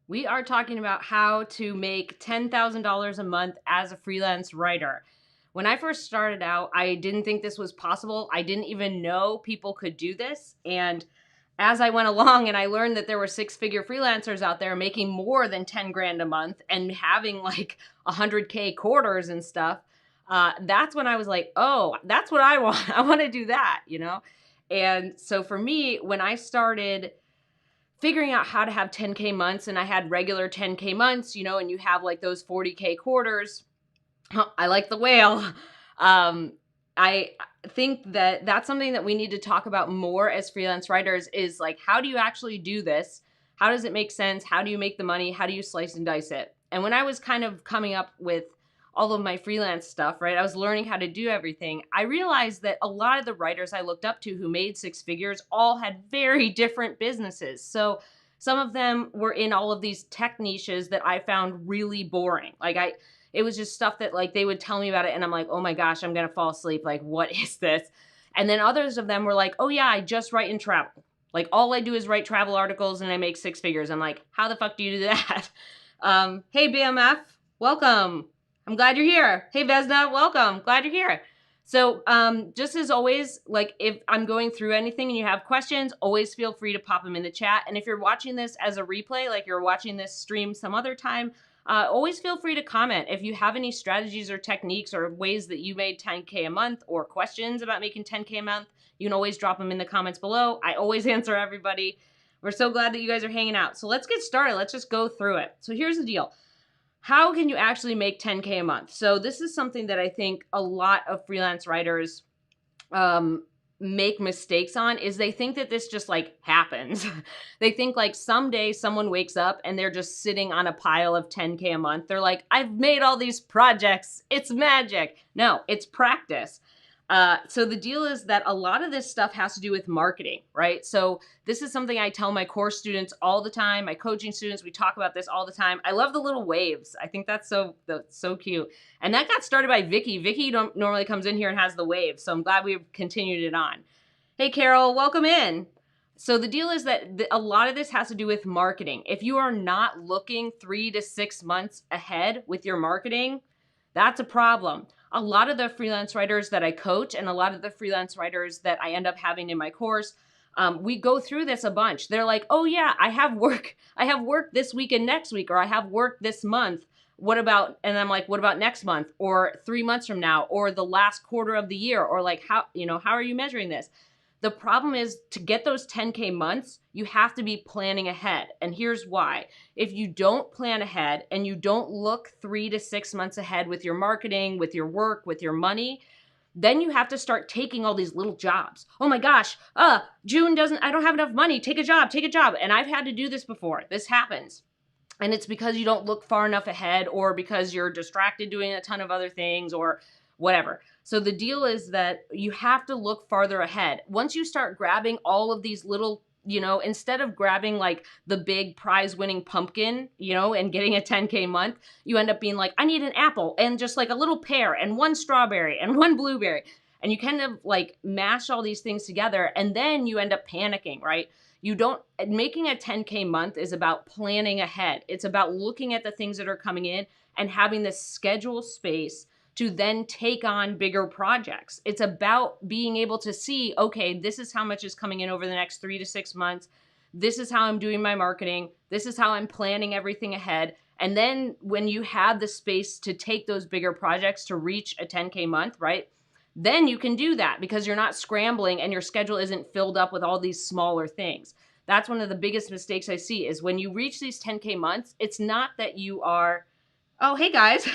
We are talking about how to make $10,000 a month as a freelance writer. When I first started out, I didn't think this was possible. I didn't even know people could do this. And as I went along and I learned that there were six-figure freelancers out there making more than 10 grand a month and having like 100K quarters and stuff, that's when I was like, oh, that's what I want. I want to do that. And so for me, when I started figuring out how to have 10K months and I had regular 10K months, and you have like those 40K quarters. I like the whale. I think that that's something that we need to talk about more as freelance writers is like, how do you actually do this? How does it make sense? How do you make the money? How do you slice and dice it? And when I was kind of coming up with all of my freelance stuff, right? I was learning how to do everything. I realized that a lot of the writers I looked up to who made six figures all had very different businesses. So some of them were in all of these tech niches that I found really boring. It was just stuff that like they would tell me about it and I'm like, oh my gosh, I'm going to fall asleep. Like, what is this? And then others of them were like, oh yeah, I just write in travel. Like all I do is write travel articles and I make six figures. I'm like, how the fuck do you do that? Hey BMF, welcome. I'm glad you're here. Hey Vesna, welcome. Glad you're here. So just as always, like if I'm going through anything and you have questions, always feel free to pop them in the chat. And if you're watching this as a replay, like you're watching this stream some other time, always feel free to comment. If you have any strategies or techniques or ways that you made 10K a month or questions about making 10K a month, you can always drop them in the comments below. I always answer everybody. We're so glad that you guys are hanging out. So let's get started. Let's just go through it. So here's the deal. How can you actually make 10K a month? So this is something that I think a lot of freelance writers make mistakes on is they think that this just like happens. They think like someday someone wakes up and they're just sitting on a pile of 10K a month. They're like, I've made all these projects. It's magic. No, it's practice. So the deal is that a lot of this stuff has to do with marketing, right? So this is something I tell my course students all the time, my coaching students, we talk about this all the time. I love the little waves. I think that's so cute. And that got started by Vicky. Vicky normally comes in here and has the waves. So I'm glad we've continued it on. Hey, Carol, welcome in. So the deal is that a lot of this has to do with marketing. If you are not looking 3 to 6 months ahead with your marketing, that's a problem. A lot of the freelance writers that I coach and a lot of the freelance writers that I end up having in my course, we go through this a bunch. They're like, oh yeah, I have work this week and next week, or I have work this month. What about, and I'm like, what about next month or 3 months from now or the last quarter of the year? Or like, how are you measuring this? The problem is to get those 10K months, you have to be planning ahead. And here's why. If you don't plan ahead and you don't look 3 to 6 months ahead with your marketing, with your work, with your money, then you have to start taking all these little jobs. Oh my gosh, June I don't have enough money. Take a job. And I've had to do this before. This happens. And it's because you don't look far enough ahead or because you're distracted doing a ton of other things or whatever. So the deal is that you have to look farther ahead. Once you start grabbing all of these little, instead of grabbing like the big prize winning pumpkin, and getting a 10K month, you end up being like, I need an apple and just like a little pear and one strawberry and one blueberry. And you kind of like mash all these things together and then you end up panicking, right? Making a 10K month is about planning ahead. It's about looking at the things that are coming in and having this schedule space to then take on bigger projects. It's about being able to see, okay, this is how much is coming in over the next 3 to 6 months. This is how I'm doing my marketing. This is how I'm planning everything ahead. And then when you have the space to take those bigger projects to reach a 10K month, right? Then you can do that because you're not scrambling and your schedule isn't filled up with all these smaller things. That's one of the biggest mistakes I see is when you reach these 10K months, it's not that you are, oh, hey guys.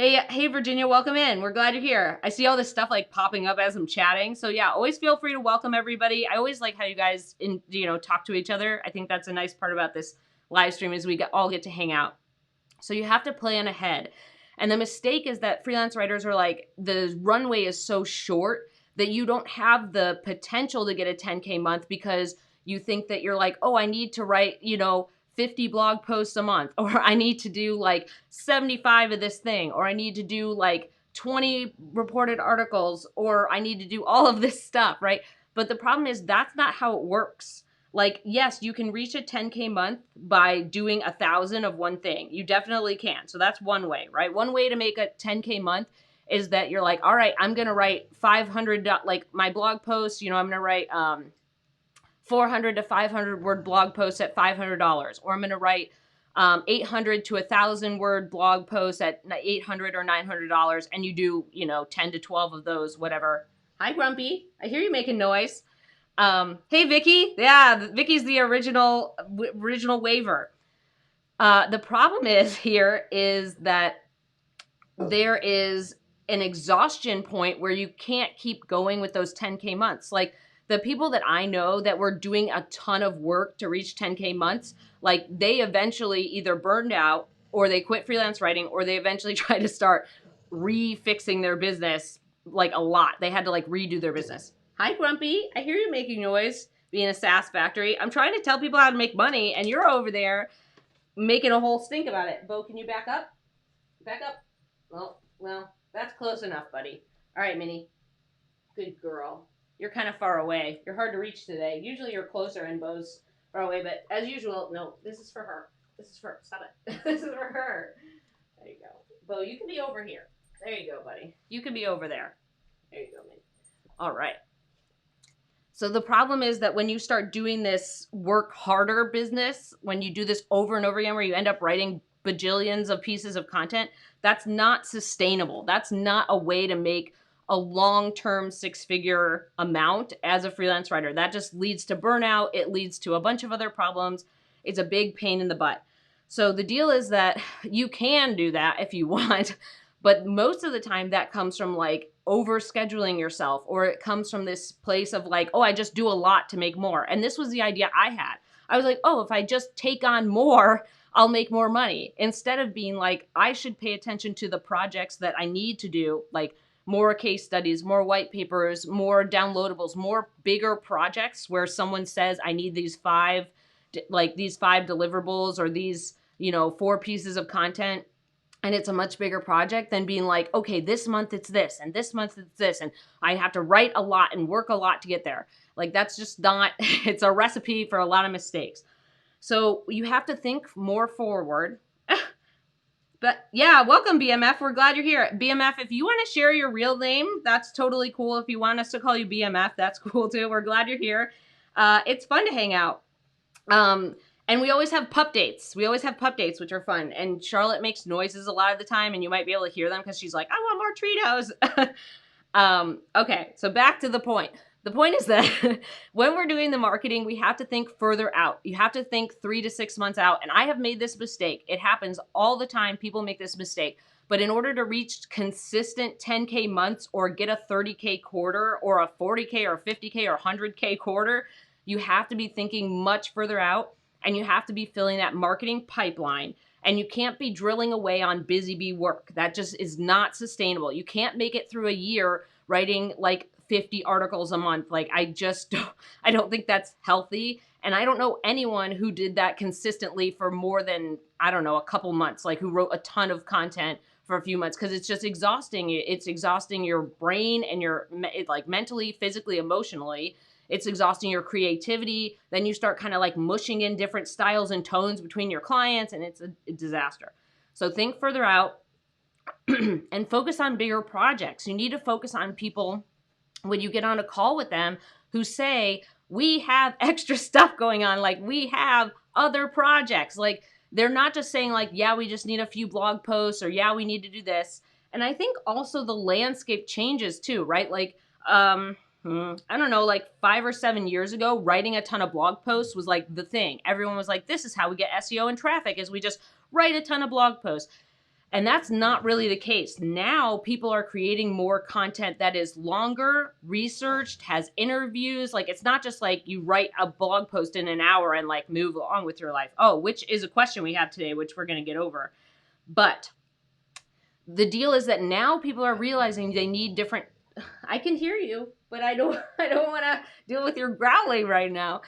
Hey, Virginia, welcome in. We're glad you're here. I see all this stuff like popping up as I'm chatting. So yeah, always feel free to welcome everybody. I always like how you guys, talk to each other. I think that's a nice part about this live stream is we all get to hang out. So you have to plan ahead. And the mistake is that freelance writers are like, the runway is so short that you don't have the potential to get a 10K month because you think that you're like, oh, I need to write, 50 blog posts a month, or I need to do like 75 of this thing, or I need to do like 20 reported articles, or I need to do all of this stuff, right? But the problem is that's not how it works. Like, yes, you can reach a 10K month by doing 1,000 of one thing. You definitely can. So that's one way, right? One way to make a 10K month is that you're like, all right, I'm going to write 500, like my blog posts, you know, I'm going to write 400 to 500 word blog posts at $500, or I'm going to write 800 to 1,000 word blog posts at $800 or $900, and you do, you know, 10 to 12 of those, whatever. Hi, Grumpy. I hear you making noise. Hey, Vicky. Yeah, Vicky's the original waiver. The problem is that there is an exhaustion point where you can't keep going with those 10K months. Like the people that I know that were doing a ton of work to reach 10K months, like they eventually either burned out or they quit freelance writing, or they eventually tried to start refixing their business like a lot. They had to like redo their business. Hi, Grumpy. I hear you making noise being a SaaS factory. I'm trying to tell people how to make money, and you're over there making a whole stink about it. Bo, can you back up? Back up. Well, that's close enough, buddy. All right, Minnie. Good girl. You're kind of far away. You're hard to reach today. Usually you're closer and Bo's far away, but as usual, no, this is for her. This is for her. Stop it. This is for her. There you go. Bo, you can be over here. There you go, buddy. You can be over there. There you go, Minnie. All right. So the problem is that when you start doing this work harder business, when you do this over and over again, where you end up writing bajillions of pieces of content, that's not sustainable. That's not a way to make a long-term six-figure amount as a freelance writer. That just leads to burnout. It leads to a bunch of other problems. It's a big pain in the butt. So the deal is that you can do that if you want, but most of the time that comes from like overscheduling yourself, or it comes from this place of like, oh, I just do a lot to make more. And this was the idea I had. I was like, oh, if I just take on more, I'll make more money. Instead of being like, I should pay attention to the projects that I need to do, like more case studies, more white papers, more downloadables, more bigger projects where someone says, I need these five deliverables, or these, 4 pieces of content. And it's a much bigger project than being like, okay, this month it's this, and this month it's this, and I have to write a lot and work a lot to get there. Like that's just not, it's a recipe for a lot of mistakes. So you have to think more forward. But yeah, welcome BMF. We're glad you're here. BMF, if you want to share your real name, that's totally cool. If you want us to call you BMF, that's cool too. We're glad you're here. It's fun to hang out. And we always have pup dates. We always have pup dates, which are fun. And Charlotte makes noises a lot of the time, and you might be able to hear them because she's like, I want more Treatos. Okay, so back to the point. The point is that when we're doing the marketing, we have to think further out. You have to think 3 to 6 months out. And I have made this mistake. It happens all the time. People make this mistake. But in order to reach consistent 10K months, or get a 30K quarter, or a 40K or 50K or 100K quarter, you have to be thinking much further out. And you have to be filling that marketing pipeline. And you can't be drilling away on busy bee work. That just is not sustainable. You can't make it through a year writing like 50 articles a month. Like I don't think that's healthy. And I don't know anyone who did that consistently for more than, a couple months, like who wrote a ton of content for a few months, because it's just exhausting. It's exhausting your brain and your like mentally, physically, emotionally. It's exhausting your creativity. Then you start kind of like mushing in different styles and tones between your clients, and it's a disaster. So think further out and focus on bigger projects. You need to focus on people when you get on a call with them who say, we have extra stuff going on. Like we have other projects. Like they're not just saying like, yeah, we just need a few blog posts, or yeah, we need to do this. And I think also the landscape changes too, right? Like, I don't know, like 5 or 7 years ago, writing a ton of blog posts was like the thing. Everyone was like, this is how we get SEO and traffic, is we just write a ton of blog posts. And that's not really the case. Now people are creating more content that is longer, researched, has interviews. Like it's not just like you write a blog post in an hour and like move along with your life. Oh, which is a question we have today, which we're going to get over. But the deal is that now people are realizing they need different. I can hear you, but I don't want to deal with your growling right now.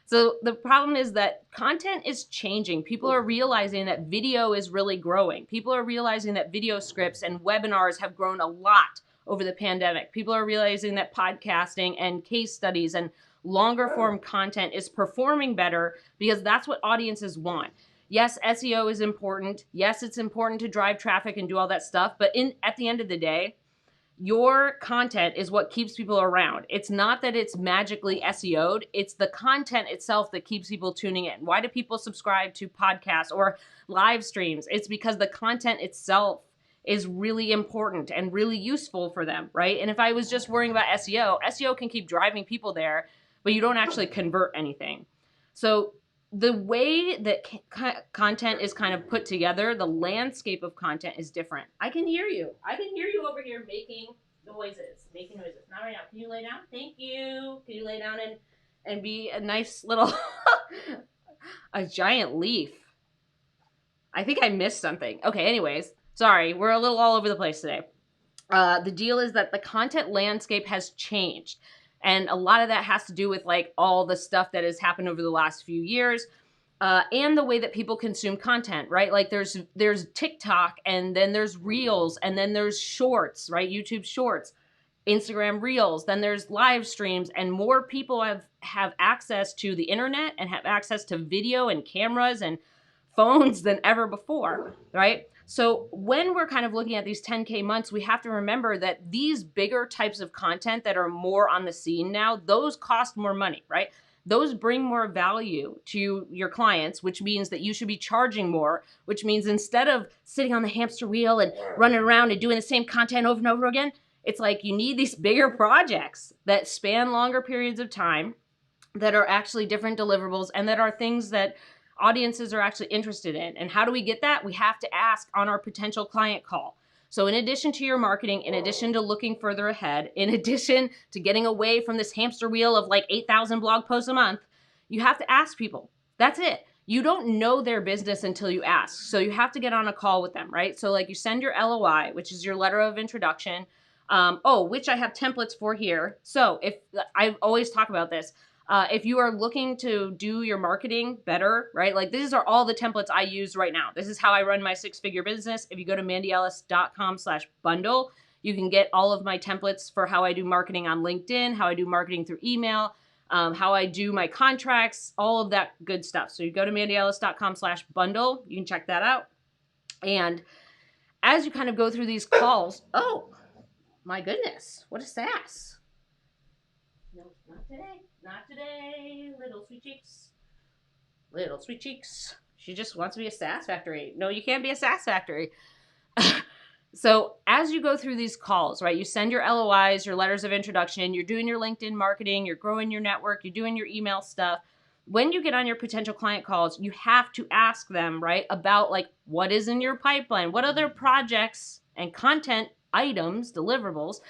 So the problem is that content is changing. People are realizing that video is really growing. People are realizing that video scripts and webinars have grown a lot over the pandemic. People are realizing that podcasting and case studies and longer form content is performing better because that's what audiences want. Yes, SEO is important. Yes, it's important to drive traffic and do all that stuff. But at the end of the day, your content is what keeps people around. It's not that it's magically SEO'd. It's the content itself that keeps people tuning in. Why do people subscribe to podcasts or live streams? It's because the content itself is really important and really useful for them, right? And if I was just worrying about SEO can keep driving people there, but you don't actually convert anything. So the way that content is kind of put together, the landscape of content is different. I can hear you. I can hear you over here making noises. Not right now. Can you lay down? Thank you. Can you lay down and be a nice little, a giant leaf? I think I missed something. Okay, anyways. Sorry, we're a little all over the place today. The deal is that the content landscape has changed. And a lot of that has to do with like all the stuff that has happened over the last few years, and the way that people consume content, right? Like there's TikTok, and then there's Reels, and then there's Shorts, right? YouTube Shorts, Instagram Reels, then there's live streams, and more people have access to the internet and have access to video and cameras and phones than ever before, right? So when we're kind of looking at these 10K months, we have to remember that these bigger types of content that are more on the scene now, those cost more money, right? Those bring more value to your clients, which means that you should be charging more, which means instead of sitting on the hamster wheel and running around and doing the same content over and over again, it's like you need these bigger projects that span longer periods of time, that are actually different deliverables, and that are things that audiences are actually interested in. And how do we get that? We have to ask on our potential client call. So in addition to your marketing, in addition to looking further ahead, in addition to getting away from this hamster wheel of like 8,000 blog posts a month, you have to ask people. That's it. You don't know their business until you ask. So you have to get on a call with them, right? So like you send your LOI, which is your letter of introduction, which I have templates for here. So if I always talk about this, if you are looking to do your marketing better, right? Like these are all the templates I use right now. This is how I run my 6-figure business. If you go to mandyellis.com/bundle, you can get all of my templates for how I do marketing on LinkedIn, how I do marketing through email, how I do my contracts, all of that good stuff. So you go to mandyellis.com/bundle, you can check that out. And as you kind of go through these calls, oh my goodness, what a sass. No, not today. Not today, little sweet cheeks. Little sweet cheeks. She just wants to be a sass factory. No, you can't be a sass factory. So as you go through these calls, right, you send your LOIs, your letters of introduction, you're doing your LinkedIn marketing, you're growing your network, you're doing your email stuff. When you get on your potential client calls, you have to ask them, right, about like what is in your pipeline? What other projects and content items, deliverables,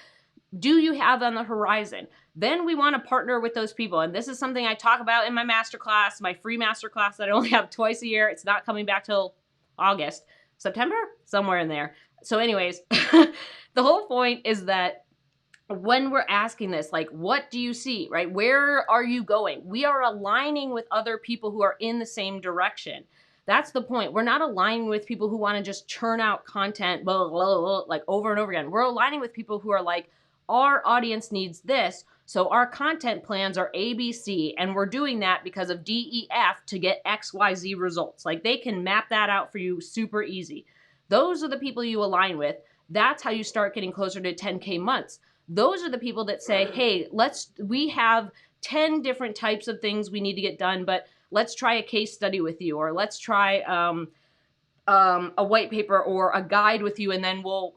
do you have on the horizon? Then we want to partner with those people. And this is something I talk about in my masterclass, my free masterclass that I only have twice a year. It's not coming back till August, September, somewhere in there. So anyways, the whole point is that when we're asking this, like, what do you see, right? Where are you going? We are aligning with other people who are in the same direction. That's the point. We're not aligning with people who want to just churn out content, blah, blah, blah, like over and over again. We're aligning with people who are like, our audience needs this, so our content plans are ABC, and we're doing that because of DEF to get XYZ results. Like they can map that out for you super easy. Those are the people you align with. That's how you start getting closer to 10K months. Those are the people that say, hey, we have 10 different types of things we need to get done, but let's try a case study with you, or let's try a white paper or a guide with you, and then we'll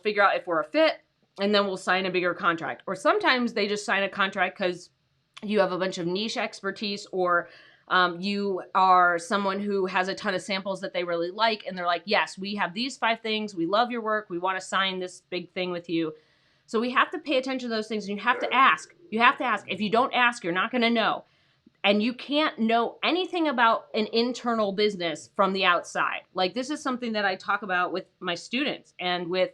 figure out if we're a fit, and then we'll sign a bigger contract. Or sometimes they just sign a contract because you have a bunch of niche expertise, or you are someone who has a ton of samples that they really like, and they're like, yes, we have these 5 things, we love your work, we want to sign this big thing with you. So we have to pay attention to those things, and you have to ask. You have to ask. If you don't ask, you're not going to know. And you can't know anything about an internal business from the outside. Like this is something that I talk about with my students and with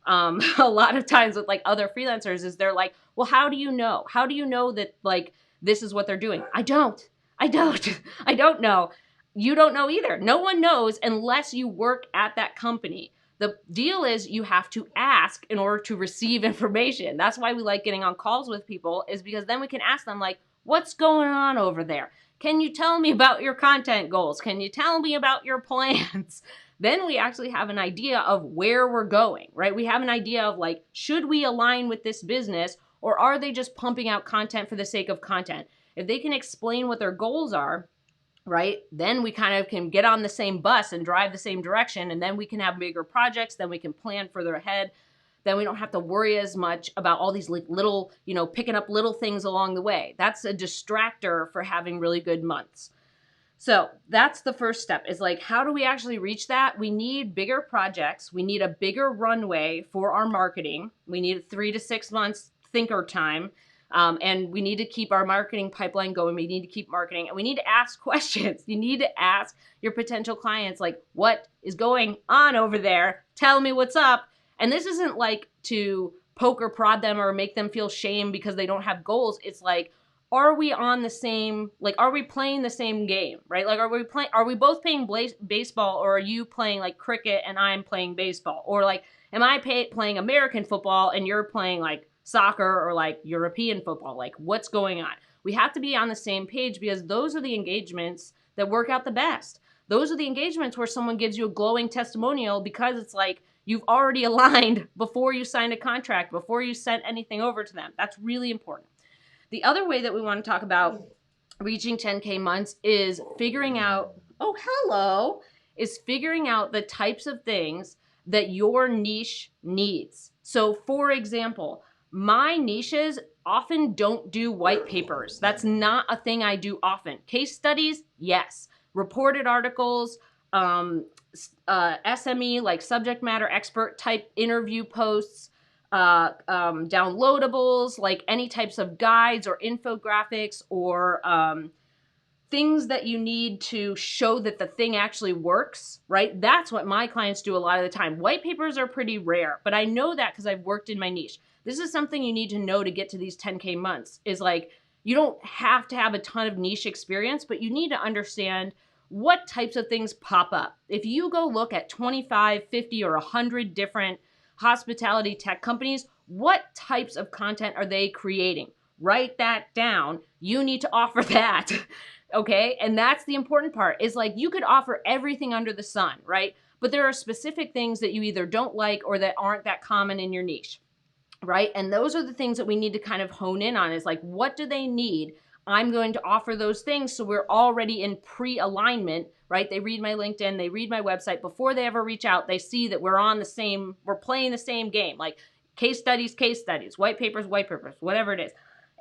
a lot of times with like other freelancers is they're like, well, how do you know? How do you know that like this is what they're doing? I don't know. You don't know either. No one knows unless you work at that company. The deal is you have to ask in order to receive information. That's why we like getting on calls with people, is because then we can ask them, like, what's going on over there? Can you tell me about your content goals? Can you tell me about your plans? Then we actually have an idea of where we're going, right? We have an idea of, like, should we align with this business, or are they just pumping out content for the sake of content? If they can explain what their goals are, right, then we kind of can get on the same bus and drive the same direction, and then we can have bigger projects, then we can plan further ahead. Then we don't have to worry as much about all these like little, picking up little things along the way. That's a distractor for having really good months. So that's the first step, is like, how do we actually reach that? We need bigger projects. We need a bigger runway for our marketing. We need 3 to 6 months thinker time. And we need to keep our marketing pipeline going. We need to keep marketing, and we need to ask questions. You need to ask your potential clients, like, what is going on over there? Tell me what's up. And this isn't like to poke or prod them or make them feel shame because they don't have goals. It's like, are we on the same, like, are we playing the same game, right? Like, are we both playing baseball, or are you playing like cricket and I'm playing baseball? Or like, am I playing American football and you're playing like soccer or like European football? Like, what's going on? We have to be on the same page, because those are the engagements that work out the best. Those are the engagements where someone gives you a glowing testimonial, because it's like you've already aligned before you signed a contract, before you sent anything over to them. That's really important. The other way that we want to talk about reaching 10K months is figuring out, figuring out the types of things that your niche needs. So for example, my niches often don't do white papers. That's not a thing I do often. Case studies, yes. Reported articles, SME, like subject matter expert type interview posts, downloadables, like any types of guides or infographics, or things that you need to show that the thing actually works, right? That's what my clients do a lot of the time. White papers are pretty rare, but I know that because I've worked in my niche. This is something you need to know to get to these 10K months, is like, you don't have to have a ton of niche experience, but you need to understand what types of things pop up. If you go look at 25, 50, or 100 different hospitality tech companies, what types of content are they creating? Write that down. You need to offer that. Okay? And that's the important part, is like, you could offer everything under the sun, right? But there are specific things that you either don't like or that aren't that common in your niche, right? And those are the things that we need to kind of hone in on, is like, what do they need? I'm going to offer those things, so we're already in pre-alignment, right? They read my LinkedIn, they read my website. Before they ever reach out, they see that we're playing the same game, like case studies, white papers, whatever it is,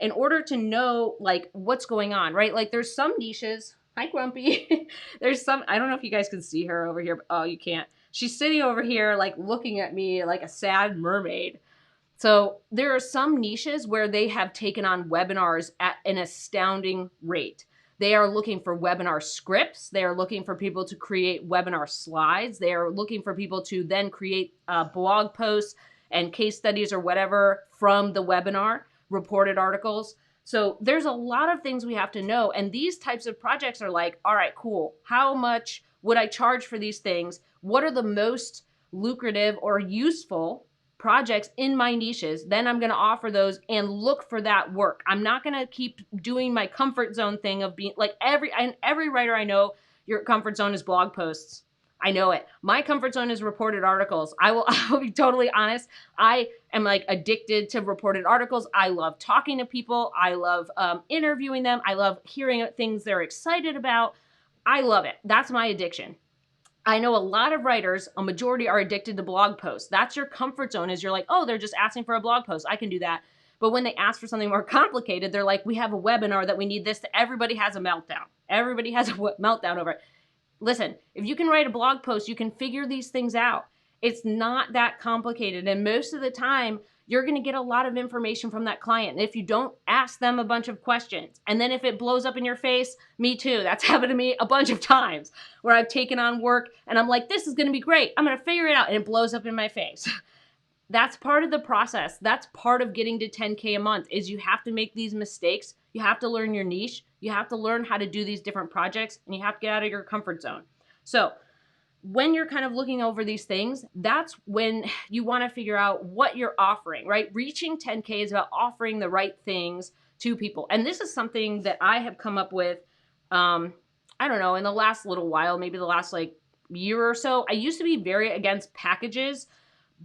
in order to know like what's going on, right? Like, there's some niches. Hi, Grumpy. I don't know if you guys can see her over here, but oh, you can't. She's sitting over here like looking at me like a sad mermaid. So there are some niches where they have taken on webinars at an astounding rate. They are looking for webinar scripts. They are looking for people to create webinar slides. They are looking for people to then create blog posts and case studies or whatever from the webinar, reported articles. So there's a lot of things we have to know. And these types of projects are like, all right, cool. How much would I charge for these things? What are the most lucrative or useful projects in my niches? Then I'm going to offer those and look for that work. I'm not going to keep doing my comfort zone thing of being like every writer I know, your comfort zone is blog posts. I know it. My comfort zone is reported articles. I'll be totally honest. I am like addicted to reported articles. I love talking to people. I love interviewing them. I love hearing things they're excited about. I love it. That's my addiction. I know a lot of writers, a majority, are addicted to blog posts. That's your comfort zone, is you're like, oh, they're just asking for a blog post. I can do that. But when they ask for something more complicated, they're like, we have a webinar that we need this. Everybody has a meltdown. Everybody has a meltdown over it. Listen, if you can write a blog post, you can figure these things out. It's not that complicated. And most of the time, you're going to get a lot of information from that client. And if you don't, ask them a bunch of questions. And then if it blows up in your face, me too. That's happened to me a bunch of times where I've taken on work and I'm like, this is going to be great. I'm going to figure it out. And it blows up in my face. That's part of the process. That's part of getting to 10K a month, is you have to make these mistakes. You have to learn your niche. You have to learn how to do these different projects, and you have to get out of your comfort zone. So when you're kind of looking over these things, that's when you want to figure out what you're offering, right? Reaching 10K is about offering the right things to people. And this is something that I have come up with, I don't know, in the last little while, maybe the last like year or so. I used to be very against packages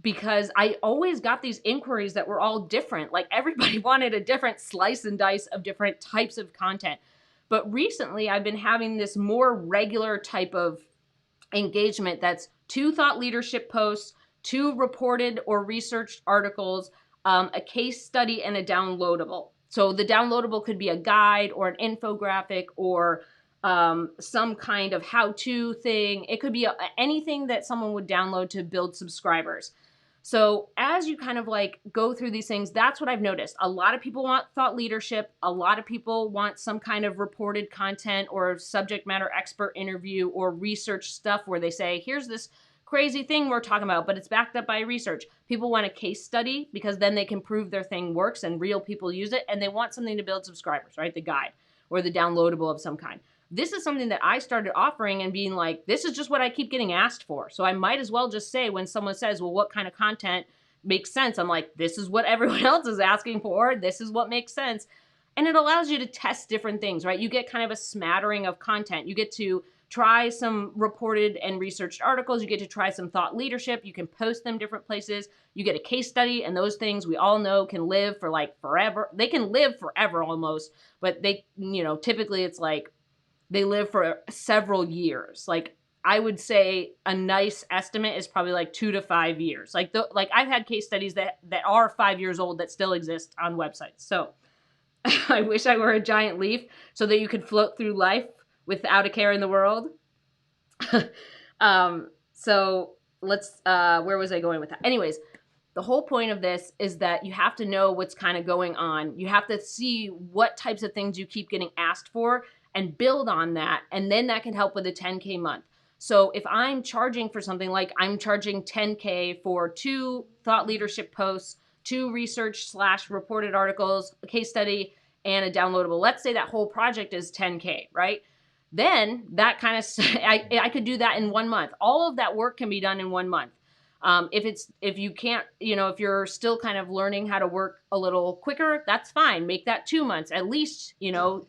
because I always got these inquiries that were all different. Like everybody wanted a different slice and dice of different types of content. But recently I've been having this more regular type of engagement that's 2 thought leadership posts, 2 reported or researched articles, a case study, and a downloadable. So the downloadable could be a guide or an infographic or some kind of how-to thing. It could be anything that someone would download to build subscribers. So as you kind of like go through these things, that's what I've noticed. A lot of people want thought leadership. A lot of people want some kind of reported content or subject matter expert interview or research stuff where they say, here's this crazy thing we're talking about, but it's backed up by research. People want a case study because then they can prove their thing works and real people use it. And they want something to build subscribers, right? The guide or the downloadable of some kind. This is something that I started offering and being like, this is just what I keep getting asked for. So I might as well just say when someone says, well, what kind of content makes sense? I'm like, this is what everyone else is asking for. This is what makes sense. And it allows you to test different things, right? You get kind of a smattering of content. You get to try some reported and researched articles. You get to try some thought leadership. You can post them different places. You get a case study, and those things we all know can live for like forever. They can live forever almost, but they, typically it's like, they live for several years. Like I would say a nice estimate is probably like 2 to 5 years. Like I've had case studies that are 5 years old that still exist on websites. So I wish I were a giant leaf so that you could float through life without a care in the world. So let's, where was I going with that? Anyways, the whole point of this is that you have to know what's kind of going on. You have to see what types of things you keep getting asked for and build on that. And then that can help with a 10K month. So if I'm charging for something like I'm charging 10K for 2 thought leadership posts, 2 research/reported articles, a case study, and a downloadable, let's say that whole project is 10K, right? Then that kind of, I could do that in 1 month. All of that work can be done in 1 month. If you can't, if you're still kind of learning how to work a little quicker, that's fine. Make that 2 months. At least,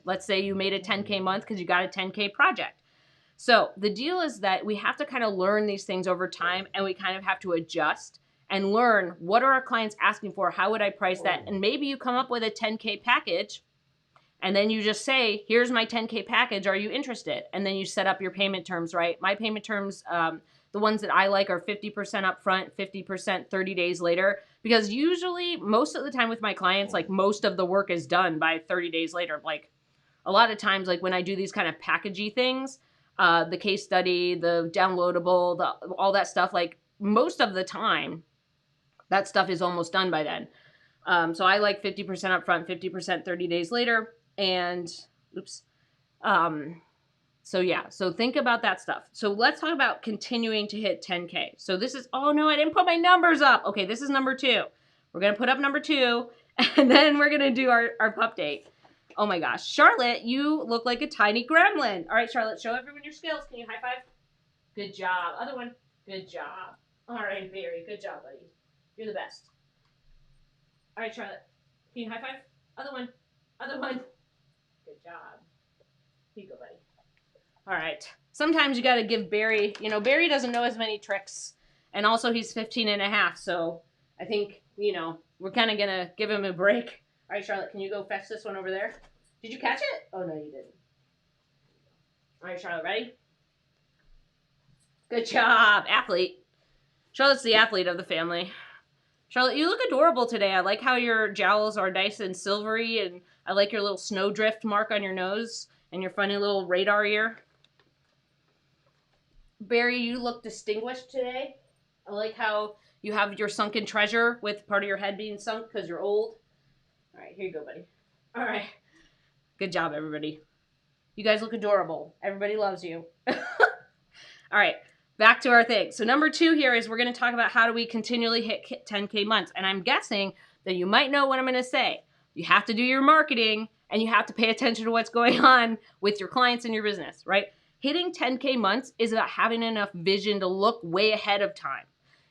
let's say you made a 10K month because you got a 10K project. So the deal is that we have to kind of learn these things over time, and we kind of have to adjust and learn what are our clients asking for? How would I price that? And maybe you come up with a 10K package and then you just say, here's my 10K package. Are you interested? And then you set up your payment terms, right? My payment terms, the ones that I like are 50% upfront, 50% 30 days later, because usually most of the time with my clients, like most of the work is done by 30 days later. Like a lot of times, like when I do these kind of packagey things, the case study, the downloadable, all that stuff, like most of the time, that stuff is almost done by then. So I like 50% upfront, 50% 30 days later. And so yeah, so think about that stuff. So let's talk about continuing to hit 10K. So this is, oh no, I didn't put my numbers up. Okay, this is number 2. We're going to put up number 2, and then we're going to do our pup date. Oh my gosh, Charlotte, you look like a tiny gremlin. All right, Charlotte, show everyone your skills. Can you high five? Good job. Other one. Good job. All right, Barry, good job, buddy. You're the best. All right, Charlotte, can you high five? Other one. Other one. Good job. Here you go, buddy. All right. Sometimes you got to give Barry, Barry doesn't know as many tricks. And also he's 15 and a half. So I think, we're kind of going to give him a break. All right, Charlotte, can you go fetch this one over there? Did you catch it? Oh, no, you didn't. All right, Charlotte, ready? Good job, athlete. Charlotte's the athlete of the family. Charlotte, you look adorable today. I like how your jowls are nice and silvery, and I like your little snowdrift mark on your nose and your funny little radar ear. Barry, you look distinguished today. I like how you have your sunken treasure with part of your head being sunk because you're old. All right, here you go, buddy. All right. Good job, everybody. You guys look adorable. Everybody loves you. All right, back to our thing. So number 2 here is we're going to talk about how do we continually hit 10K months. And I'm guessing that you might know what I'm going to say. You have to do your marketing, and you have to pay attention to what's going on with your clients and your business, right? Hitting 10K months is about having enough vision to look way ahead of time.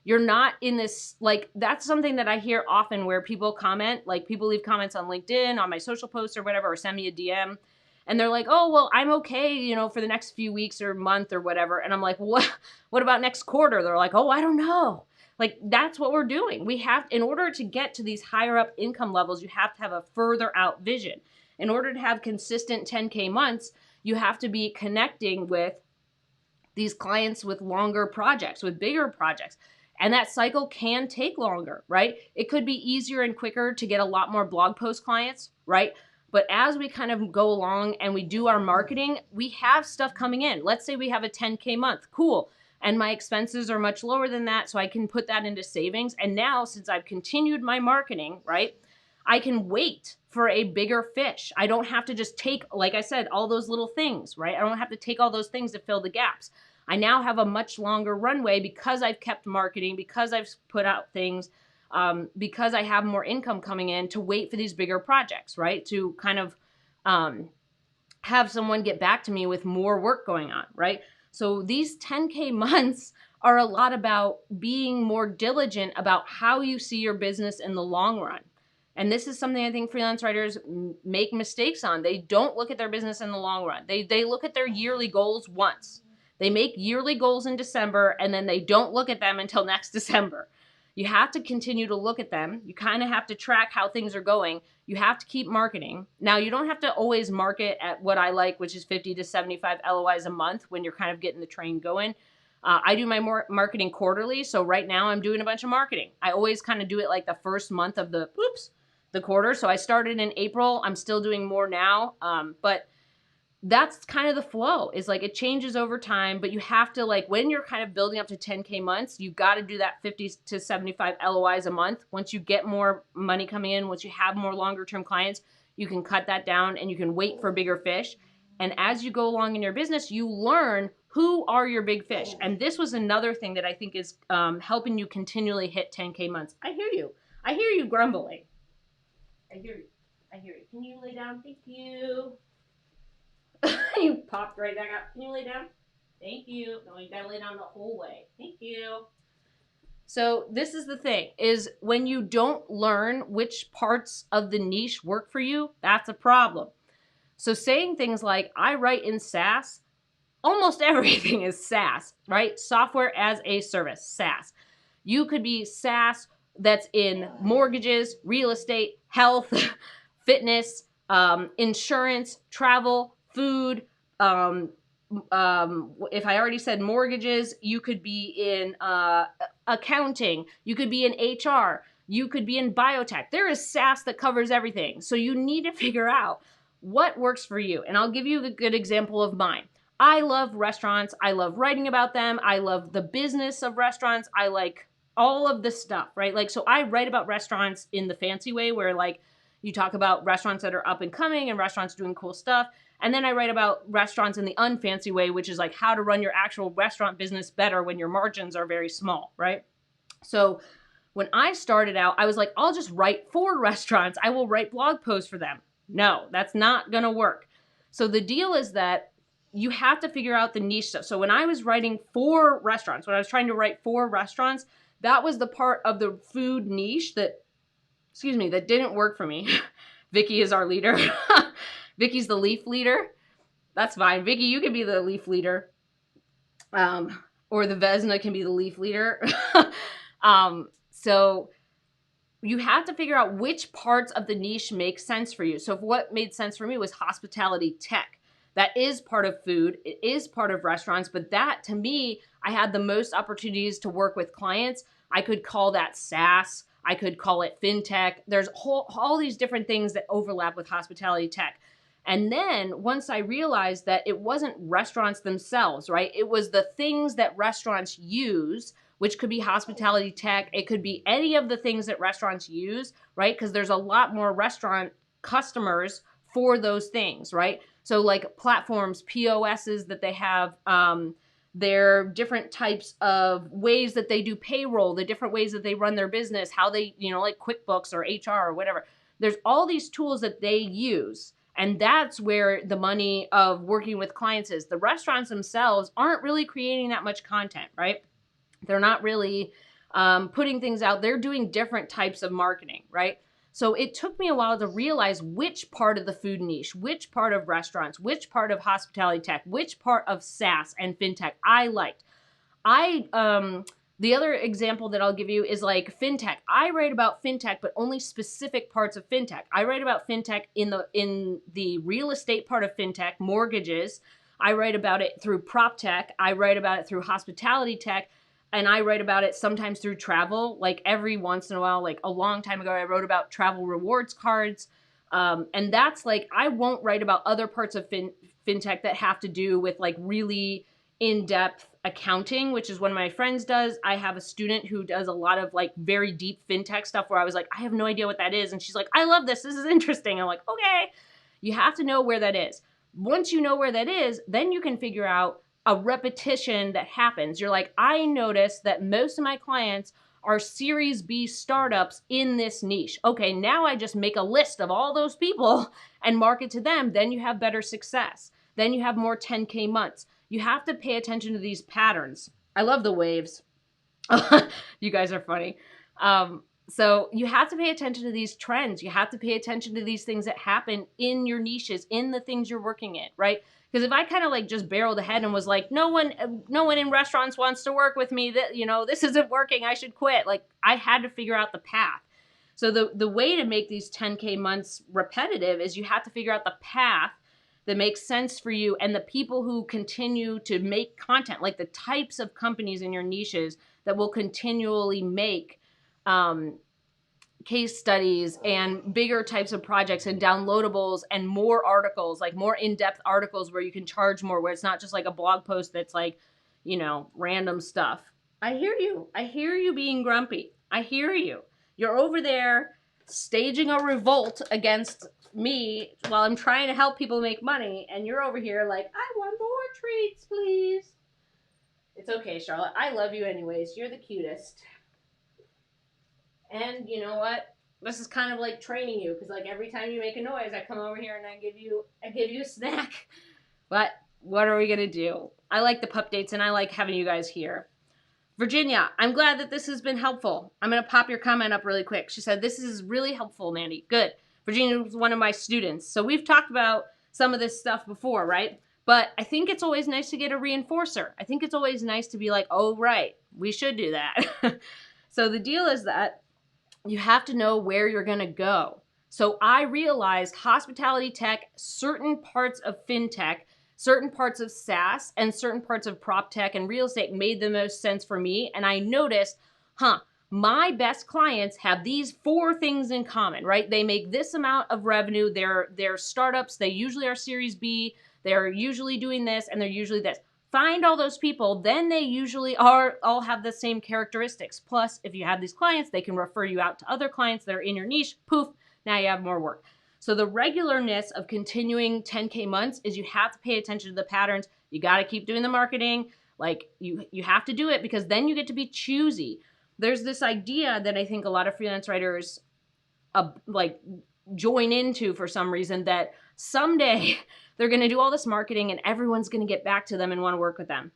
You're not in this, like, that's something that I hear often where people comment, like people leave comments on LinkedIn, on my social posts or whatever, or send me a DM. And they're like, oh, well, I'm okay, you know, for the next few weeks or month or whatever. And I'm like, what about next quarter? They're like, oh, I don't know. Like, that's what we're doing. We have, in order to get to these higher up income levels, you have to have a further out vision. In order to have consistent 10K months, you have to be connecting with these clients with longer projects, with bigger projects. And that cycle can take longer, right? It could be easier and quicker to get a lot more blog post clients, right? But as we kind of go along and we do our marketing, we have stuff coming in. Let's say we have a 10K month, cool. And my expenses are much lower than that, so I can put that into savings. And now, since I've continued my marketing, right, I can wait for a bigger fish. I don't have to just take, like I said, all those little things, right? I don't have to take all those things to fill the gaps. I now have a much longer runway because I've kept marketing, because I've put out things, because I have more income coming in to wait for these bigger projects, right? To kind of have someone get back to me with more work going on, right? So these 10K months are a lot about being more diligent about how you see your business in the long run. And this is something I think freelance writers make mistakes on. They don't look at their business in the long run. They look at their yearly goals once. They make yearly goals in December, and then they don't look at them until next December. You have to continue to look at them. You kind of have to track how things are going. You have to keep marketing. Now, you don't have to always market at what I like, which is 50 to 75 LOIs a month when you're kind of getting the train going. I do my marketing quarterly, so right now I'm doing a bunch of marketing. I always kind of do it like the first month of the quarter. So I started in April. I'm still doing more now, but that's kind of the flow. Is like it changes over time, but you have to, like, when you're kind of building up to 10K months, you got to do that 50 to 75 LOIs a month. Once you get more money coming in, once you have more longer term clients, you can cut that down and you can wait for bigger fish. And as you go along in your business, you learn who are your big fish. And this was another thing that I think is helping you continually hit 10K months. I hear you. I hear you grumbling. I hear you. I hear you. Can you lay down? Thank you. You popped right back up. Can you lay down? Thank you. No, you gotta lay down the whole way. Thank you. So this is the thing, is when you don't learn which parts of the niche work for you, that's a problem. So saying things like, I write in SaaS, almost everything is SaaS, right? Software as a service, SaaS. You could be SaaS that's in mortgages, real estate, health, fitness, insurance, travel, food. If I already said mortgages, you could be in accounting. You could be in HR. You could be in biotech. There is SaaS that covers everything. So you need to figure out what works for you. And I'll give you a good example of mine. I love restaurants. I love writing about them. I love the business of restaurants. I like all of this stuff, right? Like, so I write about restaurants in the fancy way where, like, you talk about restaurants that are up and coming and restaurants doing cool stuff. And then I write about restaurants in the unfancy way, which is like how to run your actual restaurant business better when your margins are very small, right? So when I started out, I was like, I'll just write for restaurants. I will write blog posts for them. No, that's not going to work. So the deal is that you have to figure out the niche stuff. So when I was writing for restaurants, when I was trying to write for restaurants, that was the part of the food niche that, that didn't work for me. Vicky is our leader. Vicky's the leaf leader. That's fine. Vicky, you can be the leaf leader. Or the Vesna can be the leaf leader. So you have to figure out which parts of the niche make sense for you. So what made sense for me was hospitality tech. That is part of food. It is part of restaurants. But that, to me, I had the most opportunities to work with clients. I could call that SaaS. I could call it fintech. There's all these different things that overlap with hospitality tech. And then once I realized that it wasn't restaurants themselves, right? It was the things that restaurants use, which could be hospitality tech. It could be any of the things that restaurants use, right? Because there's a lot more restaurant customers for those things, right? So like platforms, POSs that they have, their different types of ways that they do payroll, the different ways that they run their business, how they, like QuickBooks or HR or whatever. There's all these tools that they use. And that's where the money of working with clients is. The restaurants themselves aren't really creating that much content, right? They're not really putting things out. They're doing different types of marketing, right? So it took me a while to realize which part of the food niche, which part of restaurants, which part of hospitality tech, which part of SaaS and fintech I liked. The other example that I'll give you is like fintech. I write about fintech, but only specific parts of fintech. I write about fintech in the real estate part of fintech, mortgages. I write about it through prop tech. I write about it through hospitality tech. And I write about it sometimes through travel. Like every once in a while, like a long time ago, I wrote about travel rewards cards. And that's like, I won't write about other parts of fintech that have to do with like really in-depth accounting, which is what my friends does. I have a student who does a lot of like very deep fintech stuff where I was like, I have no idea what that is. And she's like, I love this. This is interesting. I'm like, okay, you have to know where that is. Once you know where that is, then you can figure out a repetition that happens. You're like, I noticed that most of my clients are Series B startups in this niche. Okay, now I just make a list of all those people and market to them. Then you have better success. Then you have more 10K months. You have to pay attention to these patterns. I love the waves. You guys are funny. So you have to pay attention to these trends. You have to pay attention to these things that happen in your niches, in the things you're working in, right? Because if I kind of like just barreled ahead and was like, no one in restaurants wants to work with me, that, you know, this isn't working, I should quit. Like I had to figure out the path. So the way to make these 10K months repetitive is you have to figure out the path that makes sense for you and the people who continue to make content, like the types of companies in your niches that will continually make case studies and bigger types of projects and downloadables and more articles, like more in-depth articles where you can charge more, where it's not just like a blog post that's like, you know, random stuff. I hear you. I hear you being grumpy. I hear you. You're over there staging a revolt against me while I'm trying to help people make money, and you're over here like, I want more treats, please. It's okay, Charlotte. I love you anyways. You're the cutest. And you know what? This is kind of like training you, because like every time you make a noise, I come over here and I give you a snack. But what are we gonna do? I like the pup dates and I like having you guys here. Virginia, I'm glad that this has been helpful. I'm gonna pop your comment up really quick. She said, this is really helpful, Mandy. Good. Virginia was one of my students. So we've talked about some of this stuff before, right? But I think it's always nice to get a reinforcer. I think it's always nice to be like, oh, right, we should do that. So the deal is that you have to know where you're going to go. So I realized hospitality tech, certain parts of fintech, certain parts of SaaS, and certain parts of prop tech and real estate made the most sense for me. And I noticed, my best clients have these 4 things in common, right? They make this amount of revenue. They're startups. They usually are Series B. They're usually doing this, and they're usually this. Find all those people, then they usually all have the same characteristics. Plus, if you have these clients, they can refer you out to other clients that are in your niche. Poof, now you have more work. So the regularness of continuing 10K months is you have to pay attention to the patterns. You got to keep doing the marketing. Like you have to do it, because then you get to be choosy. There's this idea that I think a lot of freelance writers like join into for some reason, that someday they're going to do all this marketing and everyone's going to get back to them and want to work with them.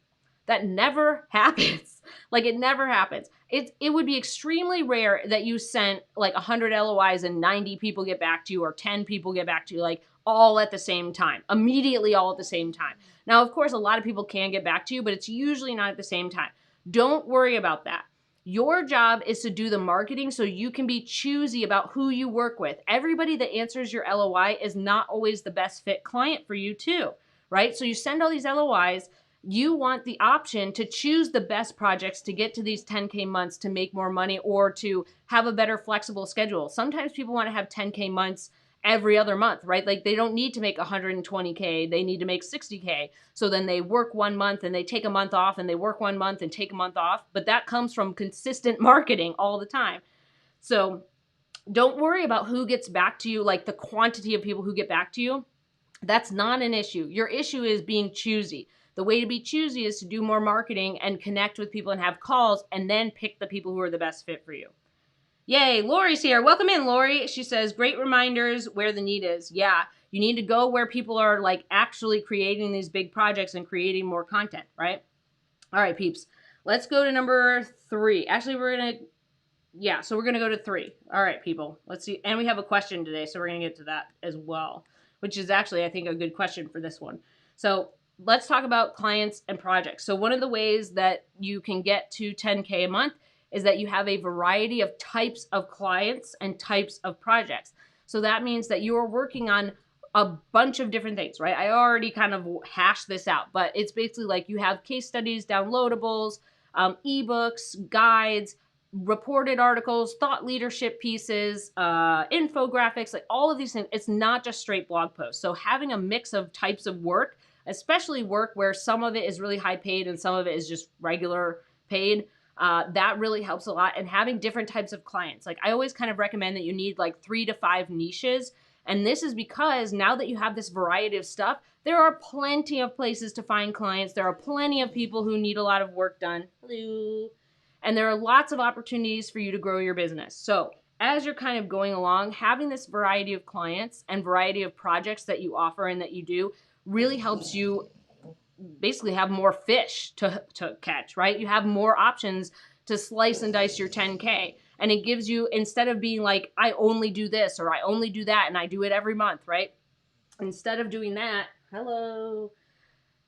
That never happens. Like it never happens. It would be extremely rare that you sent like 100 LOIs and 90 people get back to you, or 10 people get back to you, like all at the same time, immediately all at the same time. Now, of course, a lot of people can get back to you, but it's usually not at the same time. Don't worry about that. Your job is to do the marketing so you can be choosy about who you work with. Everybody that answers your LOI is not always the best fit client for you too, right? So you send all these LOIs. You want the option to choose the best projects to get to these 10K months to make more money, or to have a better flexible schedule. Sometimes people want to have 10K months every other month, right? Like they don't need to make 120K, they need to make 60K. So then they work 1 month and they take a month off, and they work 1 month and take a month off. But that comes from consistent marketing all the time. So don't worry about who gets back to you, like the quantity of people who get back to you. That's not an issue. Your issue is being choosy. The way to be choosy is to do more marketing and connect with people and have calls, and then pick the people who are the best fit for you. Yay, Lori's here. Welcome in, Lori. She says, great reminders where the need is. Yeah, You need to go where people are like actually creating these big projects and creating more content, right? All right, peeps. Let's go to number 3. Actually, we're going to so we're going to go to 3. All right, people. Let's see. And we have a question today, so we're going to get to that as well, which is actually, I think, a good question for this one. So let's talk about clients and projects. So one of the ways that you can get to 10K a month is that you have a variety of types of clients and types of projects. So that means that you are working on a bunch of different things, right? I already kind of hashed this out, but it's basically like you have case studies, downloadables, ebooks, guides, reported articles, thought leadership pieces, infographics, like all of these things. It's not just straight blog posts. So having a mix of types of work, especially work where some of it is really high paid and some of it is just regular paid, that really helps a lot. And having different types of clients. Like I always kind of recommend that you need like 3 to 5 niches. And this is because now that you have this variety of stuff, there are plenty of places to find clients. There are plenty of people who need a lot of work done. Hello. And there are lots of opportunities for you to grow your business. So as you're kind of going along, having this variety of clients and variety of projects that you offer and that you do really helps you basically have more fish to catch, right? You have more options to slice and dice your 10K. And it gives you, instead of being like, I only do this or I only do that and I do it every month, right? Instead of doing that,